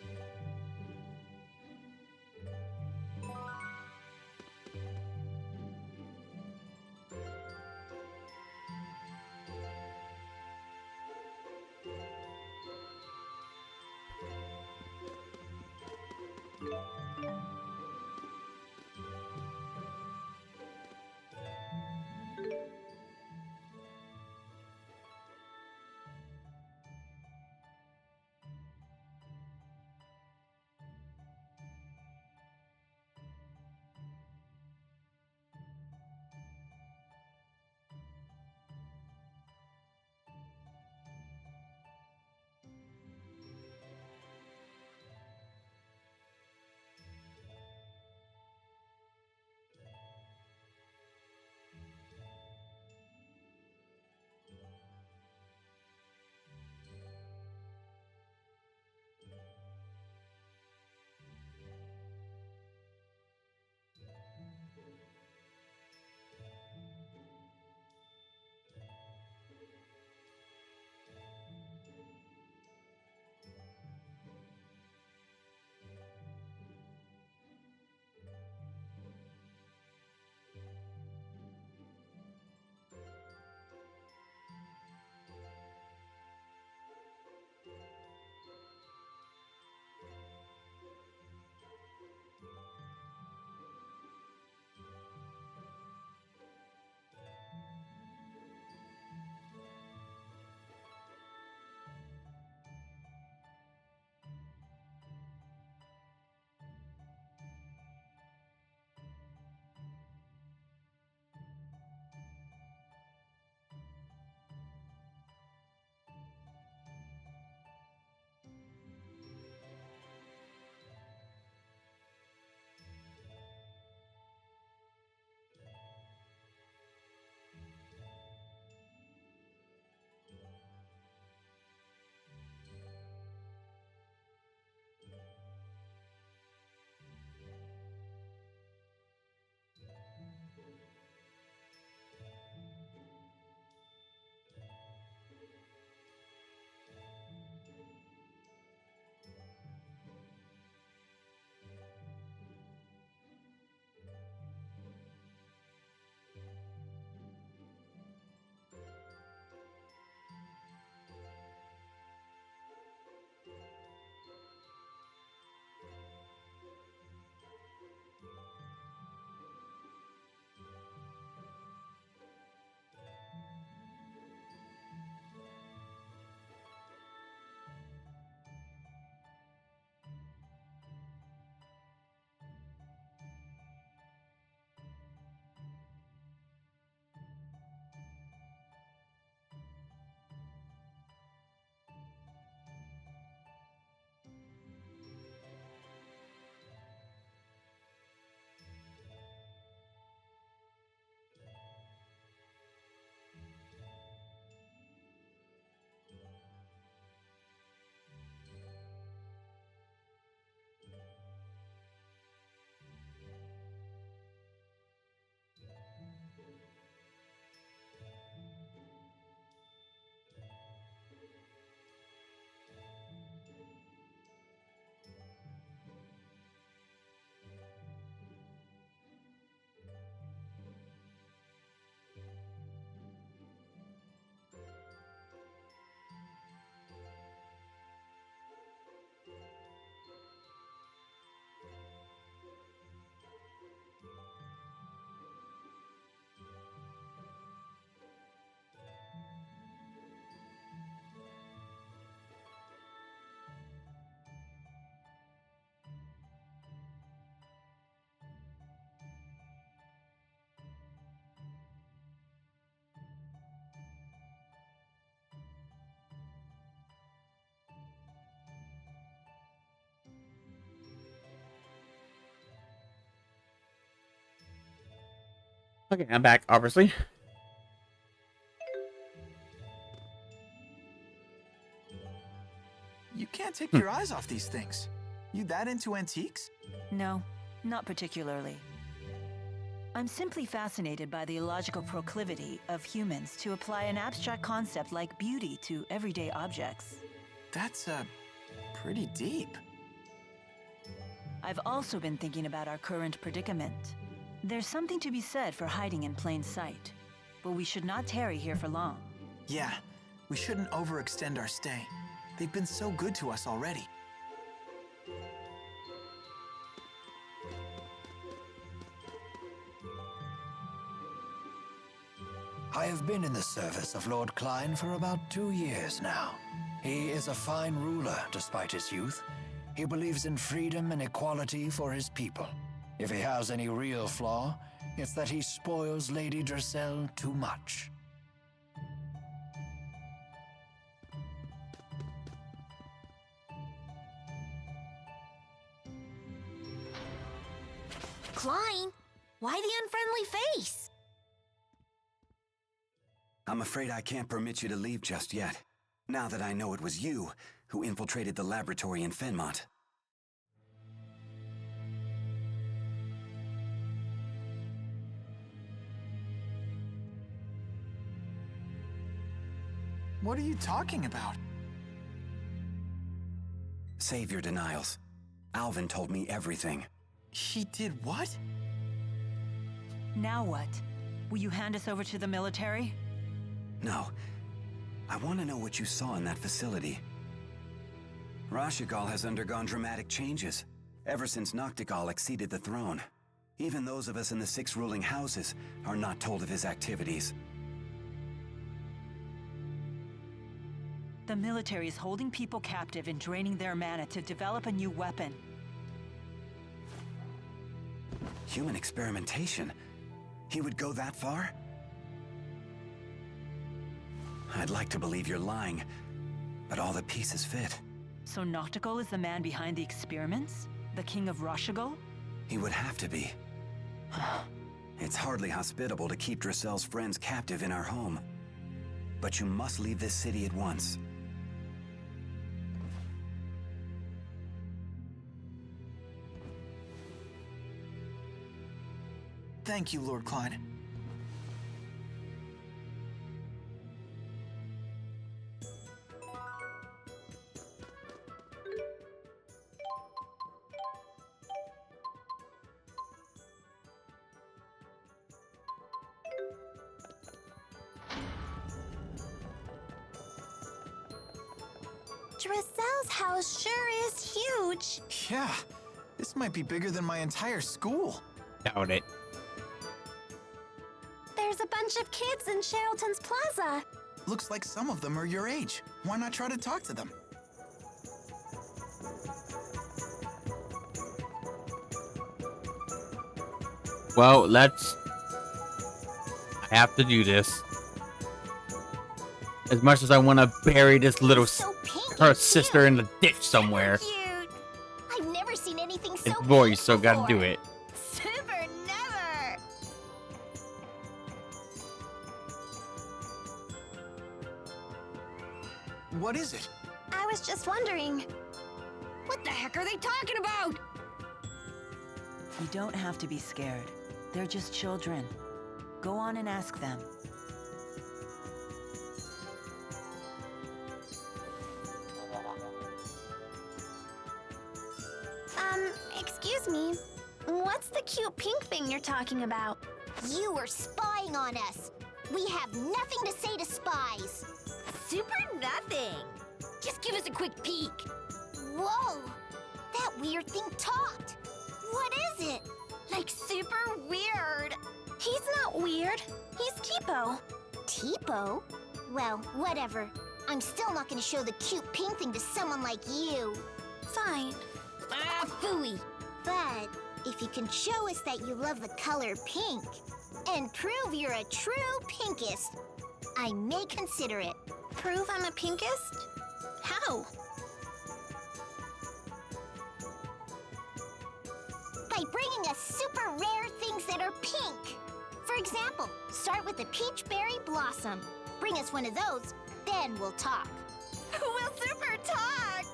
Okay, I'm back, obviously. You can't take your eyes off these things. You that into antiques? No, not particularly. I'm simply fascinated by the illogical proclivity of humans to apply an abstract concept like beauty to everyday objects. That's, pretty deep. I've also been thinking about our current predicament. There's something to be said for hiding in plain sight, but we should not tarry here for long. Yeah, we shouldn't overextend our stay. They've been so good to us already. I have been in the service of Lord Klein for about 2 years now. He is a fine ruler despite his youth. He believes in freedom and equality for his people. If he has any real flaw, it's that he spoils Lady Dressel too much. Klein, why the unfriendly face? I'm afraid I can't permit you to leave just yet, now that I know it was you who infiltrated the laboratory in Fenmont. What are you talking about? Save your denials. Alvin told me everything. He did what? Now what? Will you hand us over to the military? No. I want to know what you saw in that facility. Rashigal has undergone dramatic changes, ever since Noctigal acceded the throne. Even those of us in the 6 ruling houses are not told of his activities. The military is holding people captive and draining their mana to develop a new weapon. Human experimentation? He would go that far? I'd like to believe you're lying, but all the pieces fit. So Noctigal is the man behind the experiments? The king of Rashigal? He would have to be. It's hardly hospitable to keep Dressel's friends captive in our home. But you must leave this city at once. Thank you, Lord Klein. Dressel's house sure is huge. Yeah, this might be bigger than my entire school. Doubt it. There's a bunch of kids in Cherylton's Plaza. Looks like some of them are your age. Why not try to talk to them? Well, let's... I have to do this. As much as I want to bury this little her sister in the ditch somewhere. Cute. I've never seen anything so It's voice, so gotta do it. Super never. What is it? I was just wondering. What the heck are they talking about? You don't have to be scared. They're just children. Go on and ask them. Excuse me. What's the cute pink thing you're talking about? You were spying on us. We have nothing to say to spies. Super nothing. Just give us a quick peek. Whoa! That weird thing talked. What is it? Like super weird. He's not weird. He's Tipo. Tipo? Well, whatever. I'm still not gonna show the cute pink thing to someone like you. Fine. Ah, phooey. But if you can show us that you love the color pink and prove you're a true pinkist, I may consider it. Prove I'm a pinkist? How? By bringing us super rare things that are pink. For example, start with the peach berry blossom. Bring us one of those, then we'll talk. We'll super talk!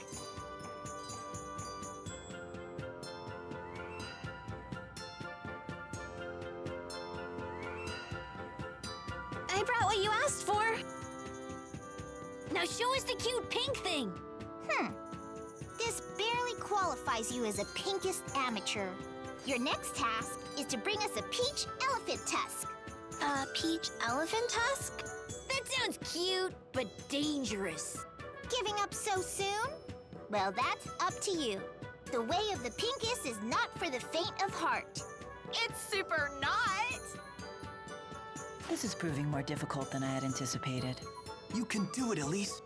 I brought what you asked for. Now show us the cute pink thing. This barely qualifies you as a pinkest amateur. Your next task is to bring us a peach elephant tusk. A peach elephant tusk? That sounds cute, but dangerous. Giving up so soon? Well, that's up to you. The way of the pinkest is not for the faint of heart. It's super not! This is proving more difficult than I had anticipated. You can do it, Elise.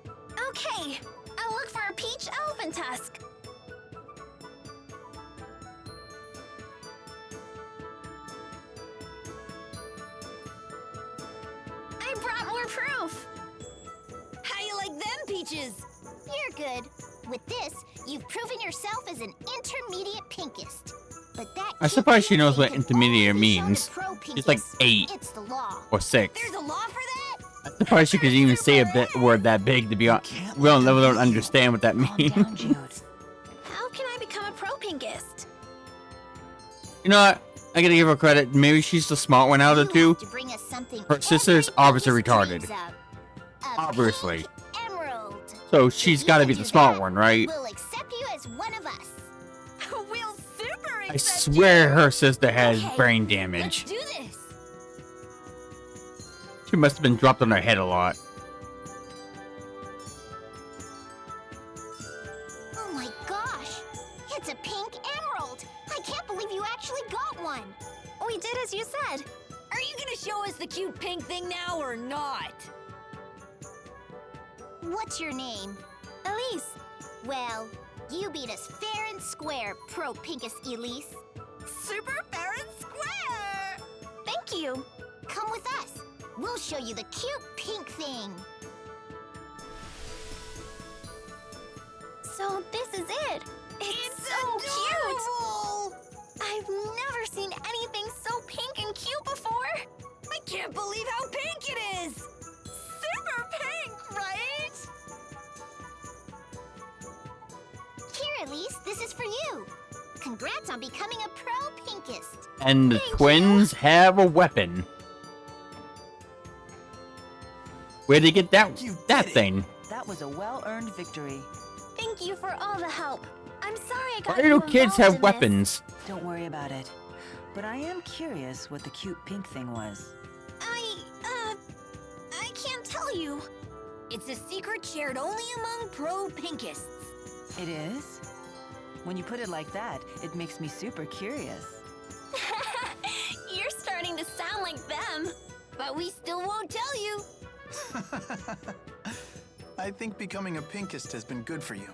Okay, I'll look for a peach elephant tusk. I brought more proof. How you like them, Peaches? You're good. With this, you've proven yourself as an intermediate pinkest. But that I'm surprised she knows what intermediate means. pro She's like pinkest. 8 It's the law. or 6. There's a law for that? I'm surprised she could even say a word that big, to be honest. We don't understand what that means. How can I become a pro pinkest? You know what? I gotta give her credit. Maybe she's the smart one out of the two. To bring us something Her sister's obviously every retarded. dreams of. A Obviously. pink emerald. So she's gotta be the smart one, right? We'll accept you as one of us. We'll super I swear her sister has Okay, brain Let's damage. do this. She must have been dropped on her head a lot. Oh my gosh! It's a pink emerald! I can't believe you actually got one! We did as you said. Are you gonna show us the cute pink thing now or not? What's your name? Elise. Well, you beat us fair and square, pro pinkest Elise. Super fair and square! Thank you. Come with us. We'll show you the cute pink thing. So this is it. It's so cute. I've never seen anything so pink and cute before. I can't believe how pink it is! Super pink, right? Here, Elise, this is for you. Congrats on becoming a pro pinkest. And the twins have a weapon. Where'd they get that thing? That was a well-earned victory. Thank you for all the help. I'm sorry I got Why do you kids involved have in this. weapons? Don't worry about it. But I am curious what the cute pink thing was. I can't tell you. It's a secret shared only among pro pinkists. It is? When you put it like that, it makes me super curious. You're starting to sound like them. But we still won't tell you. I think becoming a pinkest has been good for you.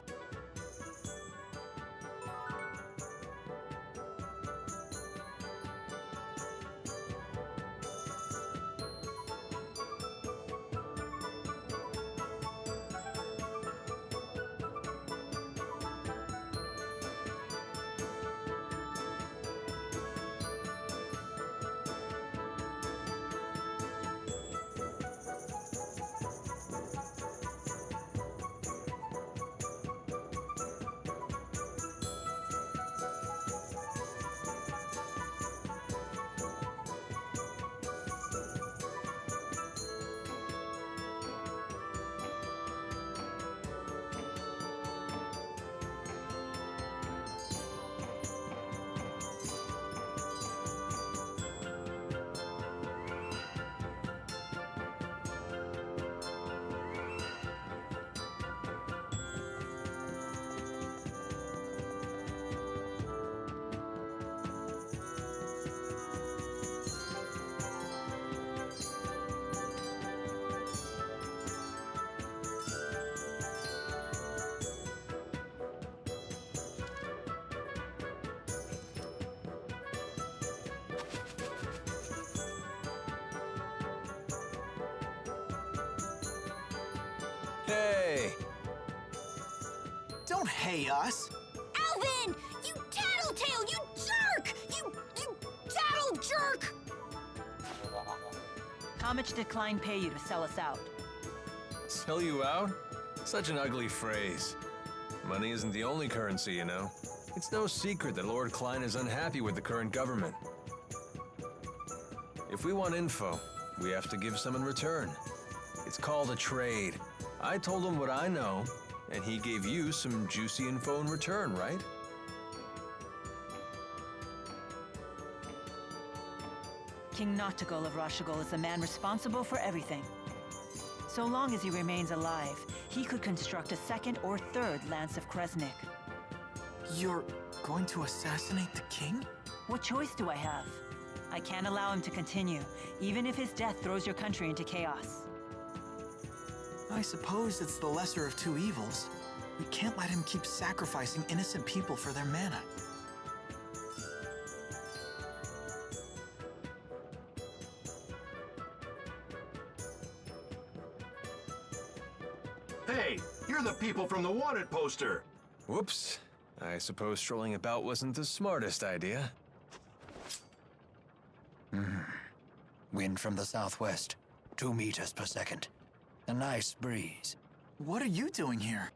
Hey! Don't hey us. Alvin! You tattletale! You jerk! You tattle jerk! How much did Klein pay you to sell us out? Sell you out? Such an ugly phrase. Money isn't the only currency, you know. It's no secret that Lord Klein is unhappy with the current government. If we want info, we have to give some in return. It's called a trade. I told him what I know, and he gave you some juicy info in return, right? King Noctigol of Rashigol is the man responsible for everything. So long as he remains alive, he could construct a second or third Lance of Kresnik. You're going to assassinate the king? What choice do I have? I can't allow him to continue, even if his death throws your country into chaos. I suppose it's the lesser of two evils. We can't let him keep sacrificing innocent people for their mana. Hey, you're the people from the wanted poster. Whoops. I suppose strolling about wasn't the smartest idea. Wind from the southwest, 2 meters per second. A nice breeze. What are you doing here?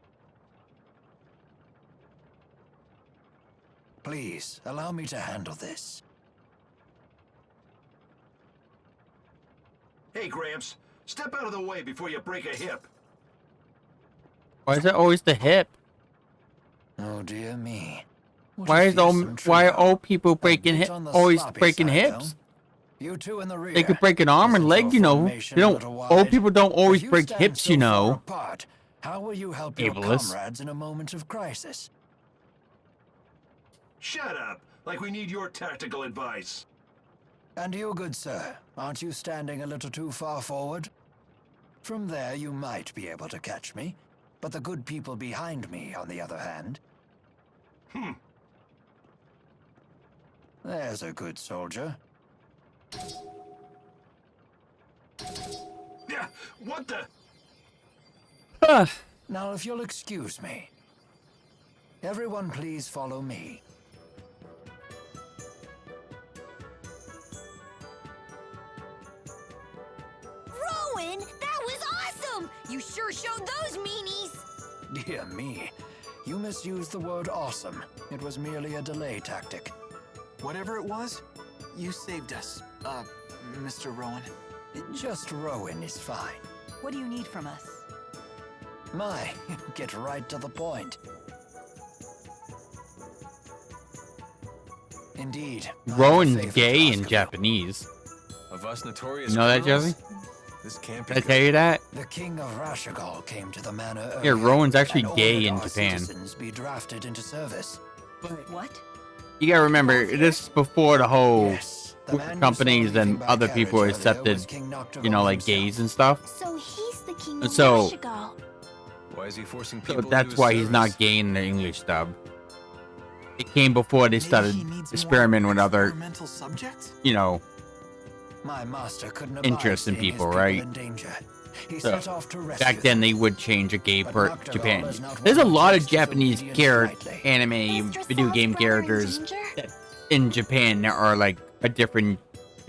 Please, allow me to handle this. Hey, Gramps, step out of the way before you break a hip. Why is it always the hip? Oh dear me. Why are old people breaking always breaking hips? You two in the rear. They could break an arm and leg, you know. They don't. Old people don't always break hips, you know. How will you help your comrades in a moment of crisis? Shut up! Like we need your tactical advice. And you, good sir, aren't you standing a little too far forward? From there, you might be able to catch me, but the good people behind me, on the other hand. There's a good soldier. Yeah, what the? Now, if you'll excuse me. Everyone please follow me. Rowan, that was awesome! You sure showed those meanies! Dear me, you misused the word awesome. It was merely a delay tactic. Whatever it was, you saved us, Mr. Rowan. Just Rowan is fine. What do you need from us? Get right to the point. Indeed. Rowan's gay in Japanese. Of us notorious You know that, criminals? Joey? This can't be Did I tell you that? The king of Rashigol came to the manor earlier. Yeah, Rowan's actually and gay ordered in our Japan. citizens be drafted into service. What? You gotta remember, this is before the whole the man companies and other people carriage earlier accepted, was King Noctigol you know, like himself. gays and stuff. So he's the king And of so- Rashigol. Why is he forcing So people to that's his why he's not service? gay in the English dub. It came before they started experimenting with other, Experimental subjects? you know, My master couldn't abide interests in seeing his people, right? in danger. He So, set off to rescue back then they would change a gay But per Noctigol Japan. is not There's a one who lot of takes Japanese disobedience lightly. anime, video game brother in characters danger? that in Japan that are like a different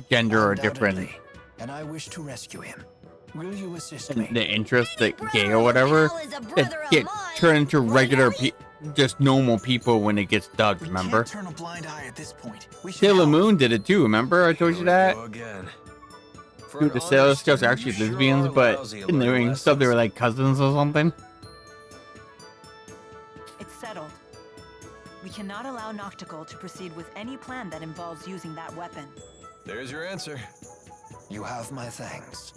gender or different Undoubtedly, and I wish to rescue him. Will you assist me? the interest that gay or whatever Hell is a that brother of get mine. turned into regular Right, just normal people when it gets dubbed, We remember? can't turn a blind eye at this point. We should Sailor help. Moon did it too, remember? I told you that? Go again. For Dude, an the Sailor honest Scouts are student, actually you sure lesbians, are but lousy at in the learning ring stuff they were lessons. like cousins or something. It's settled. We cannot allow Noctigol to proceed with any plan that involves using that weapon. There's your answer. You have my thanks.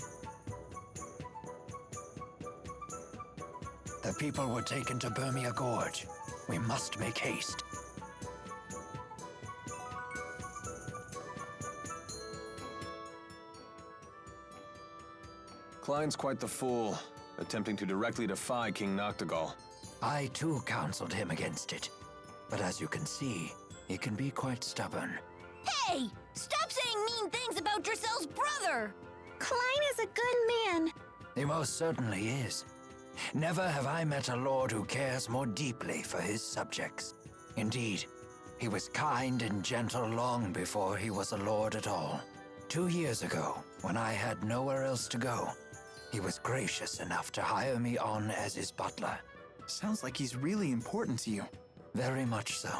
The people were taken to Burmia Gorge. We must make haste. Klein's quite the fool, attempting to directly defy King Noctigol. I too counseled him against it. But as you can see, he can be quite stubborn. Hey! Stop saying mean things about Dracel's brother! Klein is a good man. He most certainly is. Never have I met a lord who cares more deeply for his subjects. Indeed, he was kind and gentle long before he was a lord at all. 2 years ago, When I had nowhere else to go, he was gracious enough to hire me on as his butler. Sounds like he's really important to you. Very much so.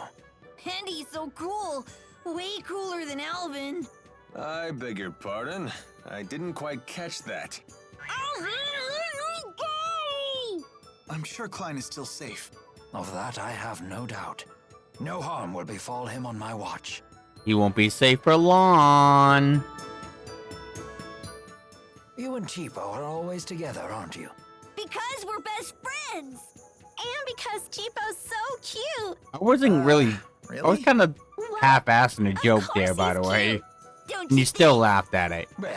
And he's so cool. Way cooler than Alvin. I beg your pardon. I didn't quite catch that. I'm sure Klein is still safe. Of that I have no doubt. No harm will befall him on my watch. He won't be safe for long. You and Cheapo are always together, aren't you? Because we're best friends. And because Cheapo's so cute. I wasn't really. Really? I was kind of half-assing a joke there, by the way. And you still laughed at it. Well,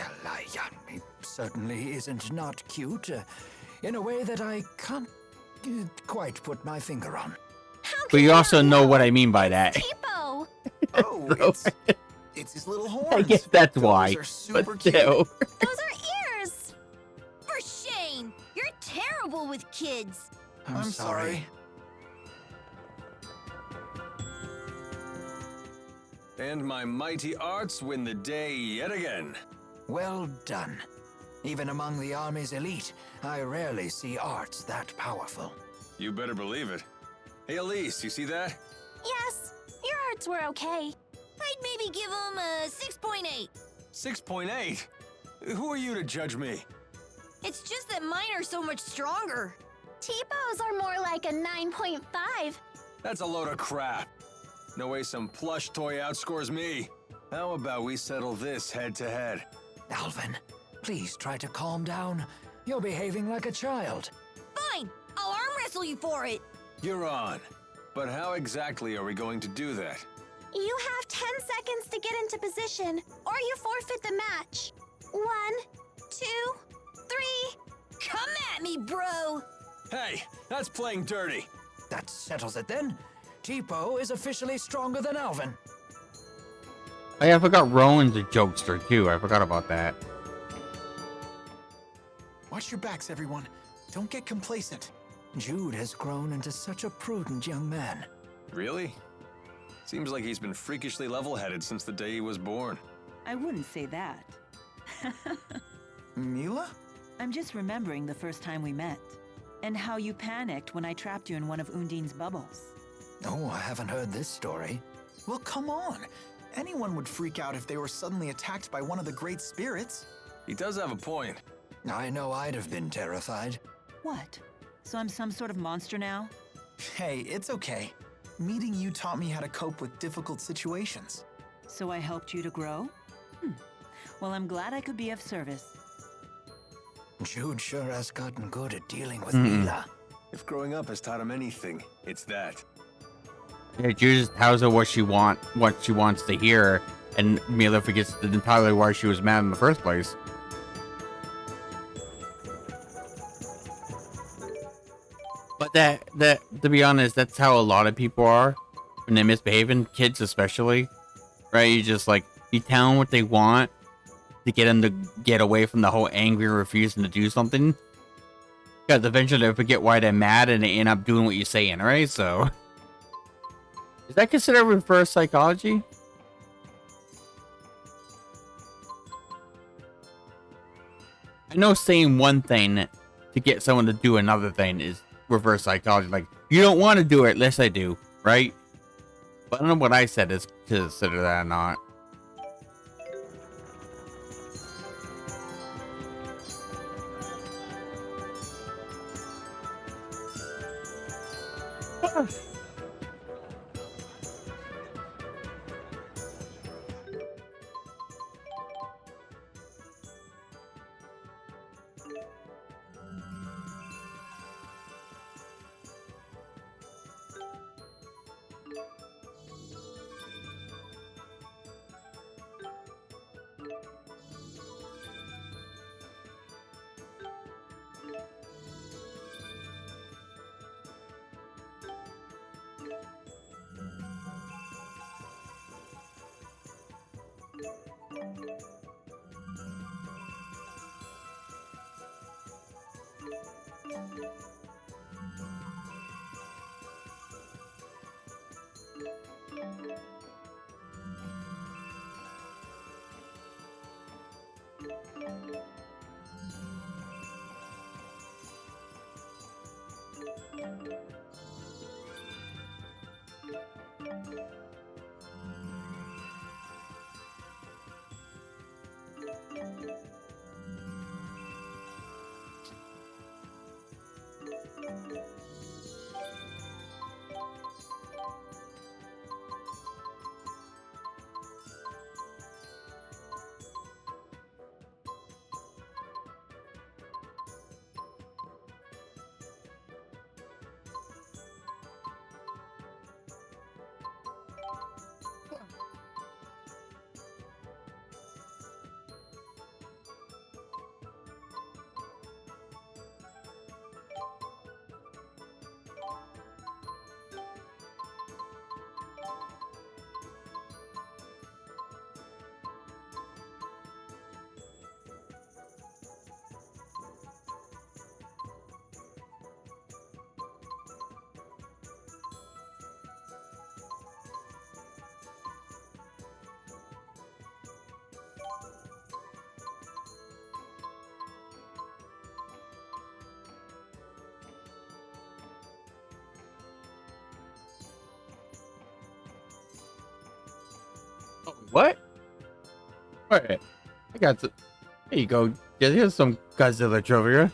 he certainly isn't not cute. In a way that I can't quite put my finger on. But you also know what I mean by that. Cheapo. Oh, it's his little horns. I guess that's why. Those are super But cute. still. Those are ears. For shame. You're terrible with kids. I'm sorry. And my mighty arts win the day yet again. Well done. Even among the Army's elite, I rarely see arts that powerful. You better believe it. Hey, Elise, you see that? Yes, your arts were okay. I'd maybe give him a 6.8. 6.8? Who are you to judge me? It's just that mine are so much stronger. Cheapo's are more like a 9.5. That's a load of crap. No way some plush toy outscores me. How about we settle this head to head? Alvin, please try to calm down. You're behaving like a child. Fine. I'll arm wrestle you for it. You're on. But how exactly are we going to do that? You have 10 seconds to get into position, or you forfeit the match. 1, 2, 3. Come at me, bro. Hey, that's playing dirty. That settles it then. Cheapo is officially stronger than Alvin. Oh, yeah, I forgot Rowan's a jokester, too. I forgot about that. Watch your backs, everyone. Don't get complacent. Jude has grown into such a prudent young man. Really? Seems like he's been freakishly level-headed since the day he was born. I wouldn't say that. Mila? I'm just remembering the first time we met. And how you panicked when I trapped you in one of Undine's bubbles. Oh, I haven't heard this story. Well, come on. Anyone would freak out if they were suddenly attacked by one of the great spirits. He does have a point. I know I'd have been terrified. What? So I'm some sort of monster now? Hey, it's okay. Meeting you taught me how to cope with difficult situations. So I helped you to grow? Well, I'm glad I could be of service. Jude sure has gotten good at dealing with Mila. If growing up has taught him anything, it's that. Yeah, Jude just tells her what she wants to hear, and Mila forgets entirely why she was mad in the first place. But that to be honest, that's how a lot of people are when they're misbehaving, kids especially, right? You just like you tell them what they want to get them to get away from the whole angry refusing to do something. Because eventually they forget why they're mad and they end up doing what you're saying, right? So, is that considered reverse psychology? I know saying one thing to get someone to do another thing is reverse psychology. Like, you don't want to do it, unless I do, right? But I don't know what I said is considered that or not. What? Alright. I got the. There you go. Yeah, here's some Godzilla trivia.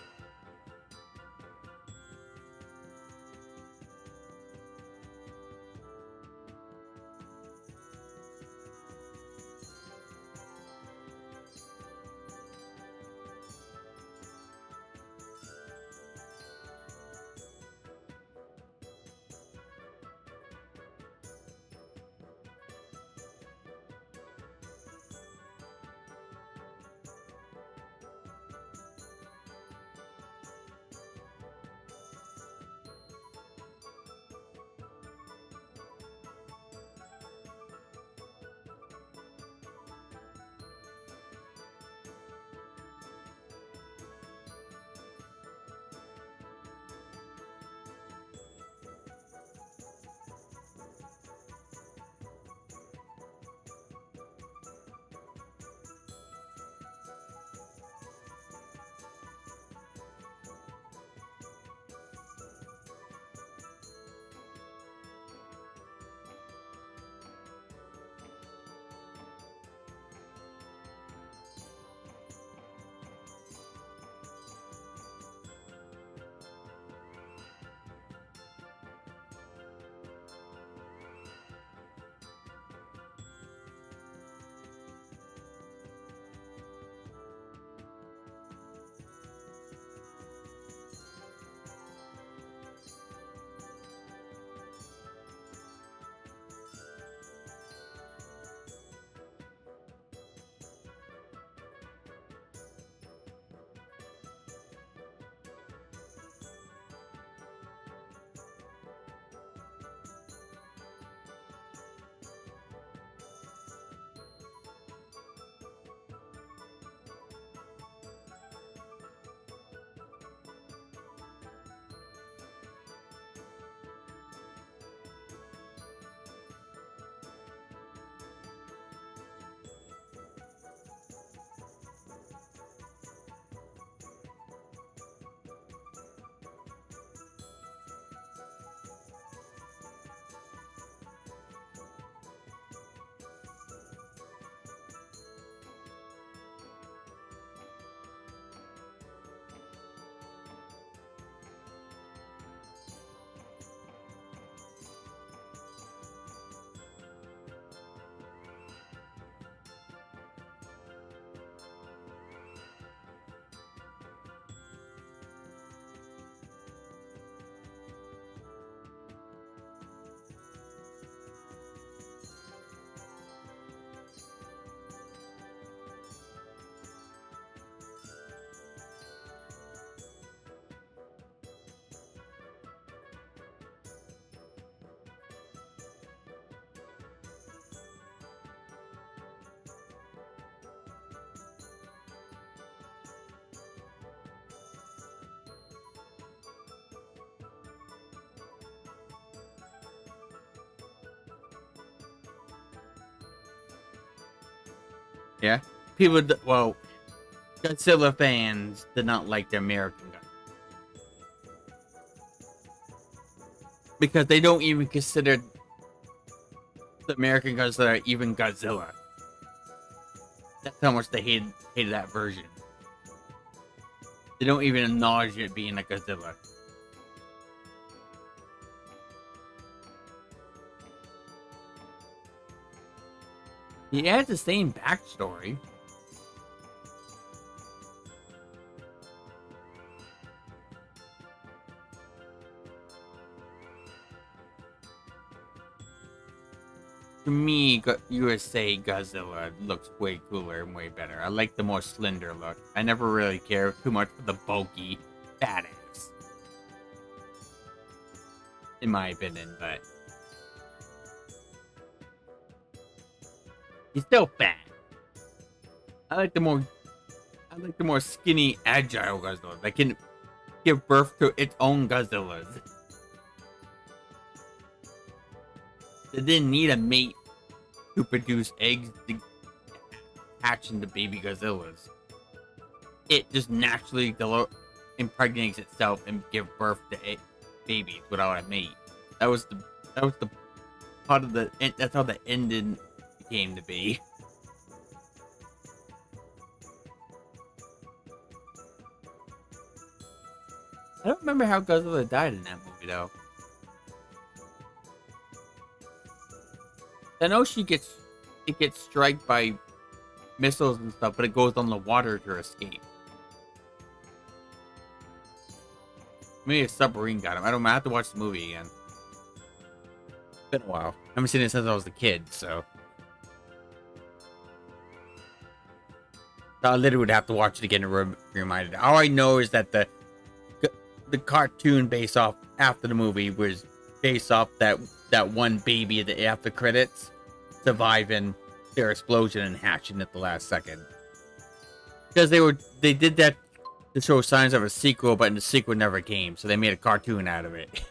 Yeah. People, well, Godzilla fans did not like the American Godzilla because they don't even consider the American Godzilla even Godzilla. That's how much they hated that version. They don't even acknowledge it being a Godzilla. He has the same backstory. To me, USA Godzilla looks way cooler and way better. I like the more slender look. I never really care too much for the bulky badass, in my opinion, but he's still fat. I like the more skinny, agile Godzilla that can give birth to its own Godzillas. They didn't need a mate to produce eggs to hatch into baby Godzillas. It just naturally impregnates itself and give birth to babies without a mate. That was the part of the. That's how the ending came to be. I don't remember how Godzilla died in that movie though. I know it gets struck by missiles and stuff, but it goes on the water to escape. Maybe a submarine got him. I don't know. I have to watch the movie again. It's been a while. I haven't seen it since I was a kid, so. I literally would have to watch it again to be reminded. All I know is that the cartoon based off after the movie was based off that one baby after credits surviving their explosion and hatching at the last second. Because they did that to show signs of a sequel, but the sequel never came, so they made a cartoon out of it.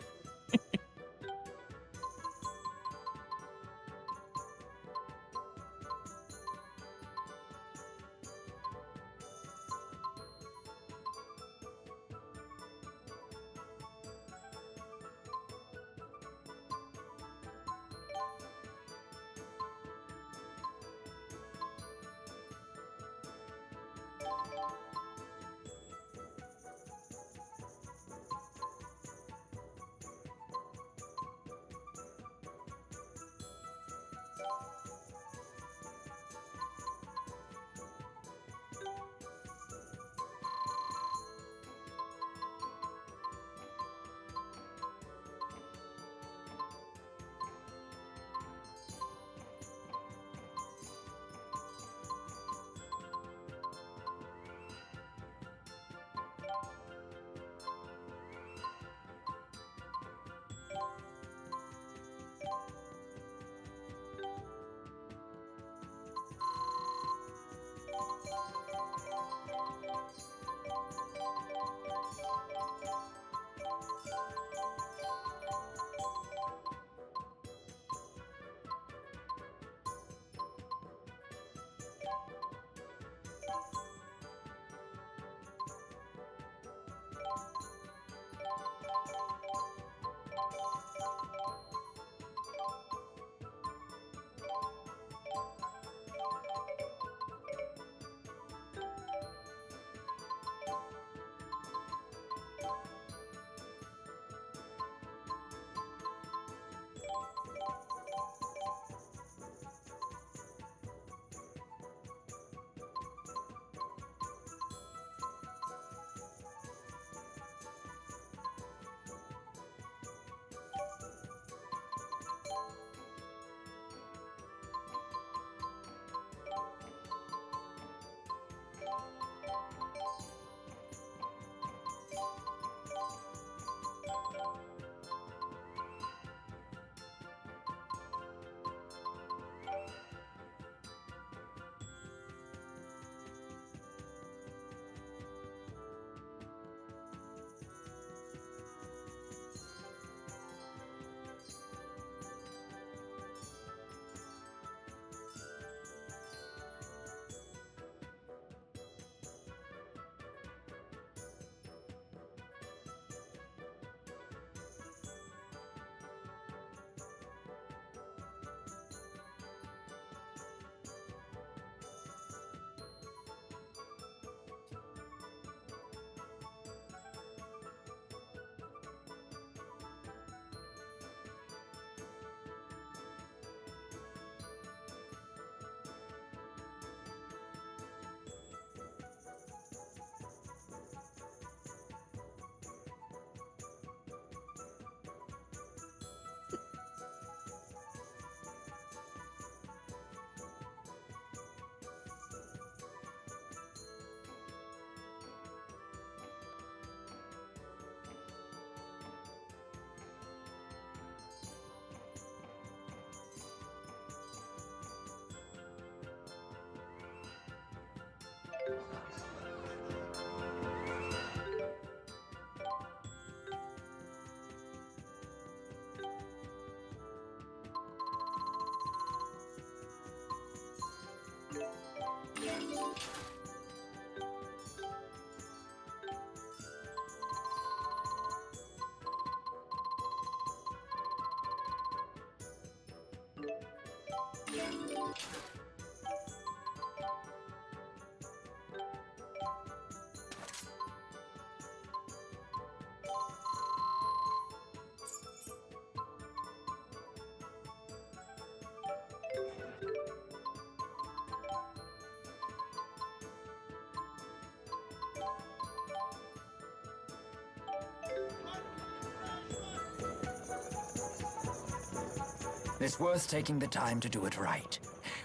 It's worth taking the time to do it right.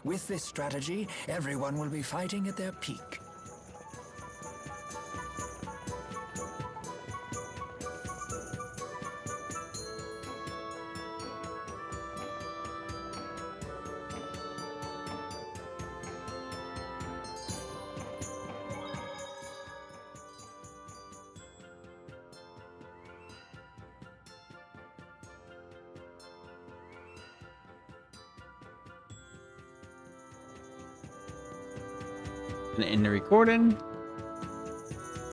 With this strategy, everyone will be fighting at their peak. In the recording.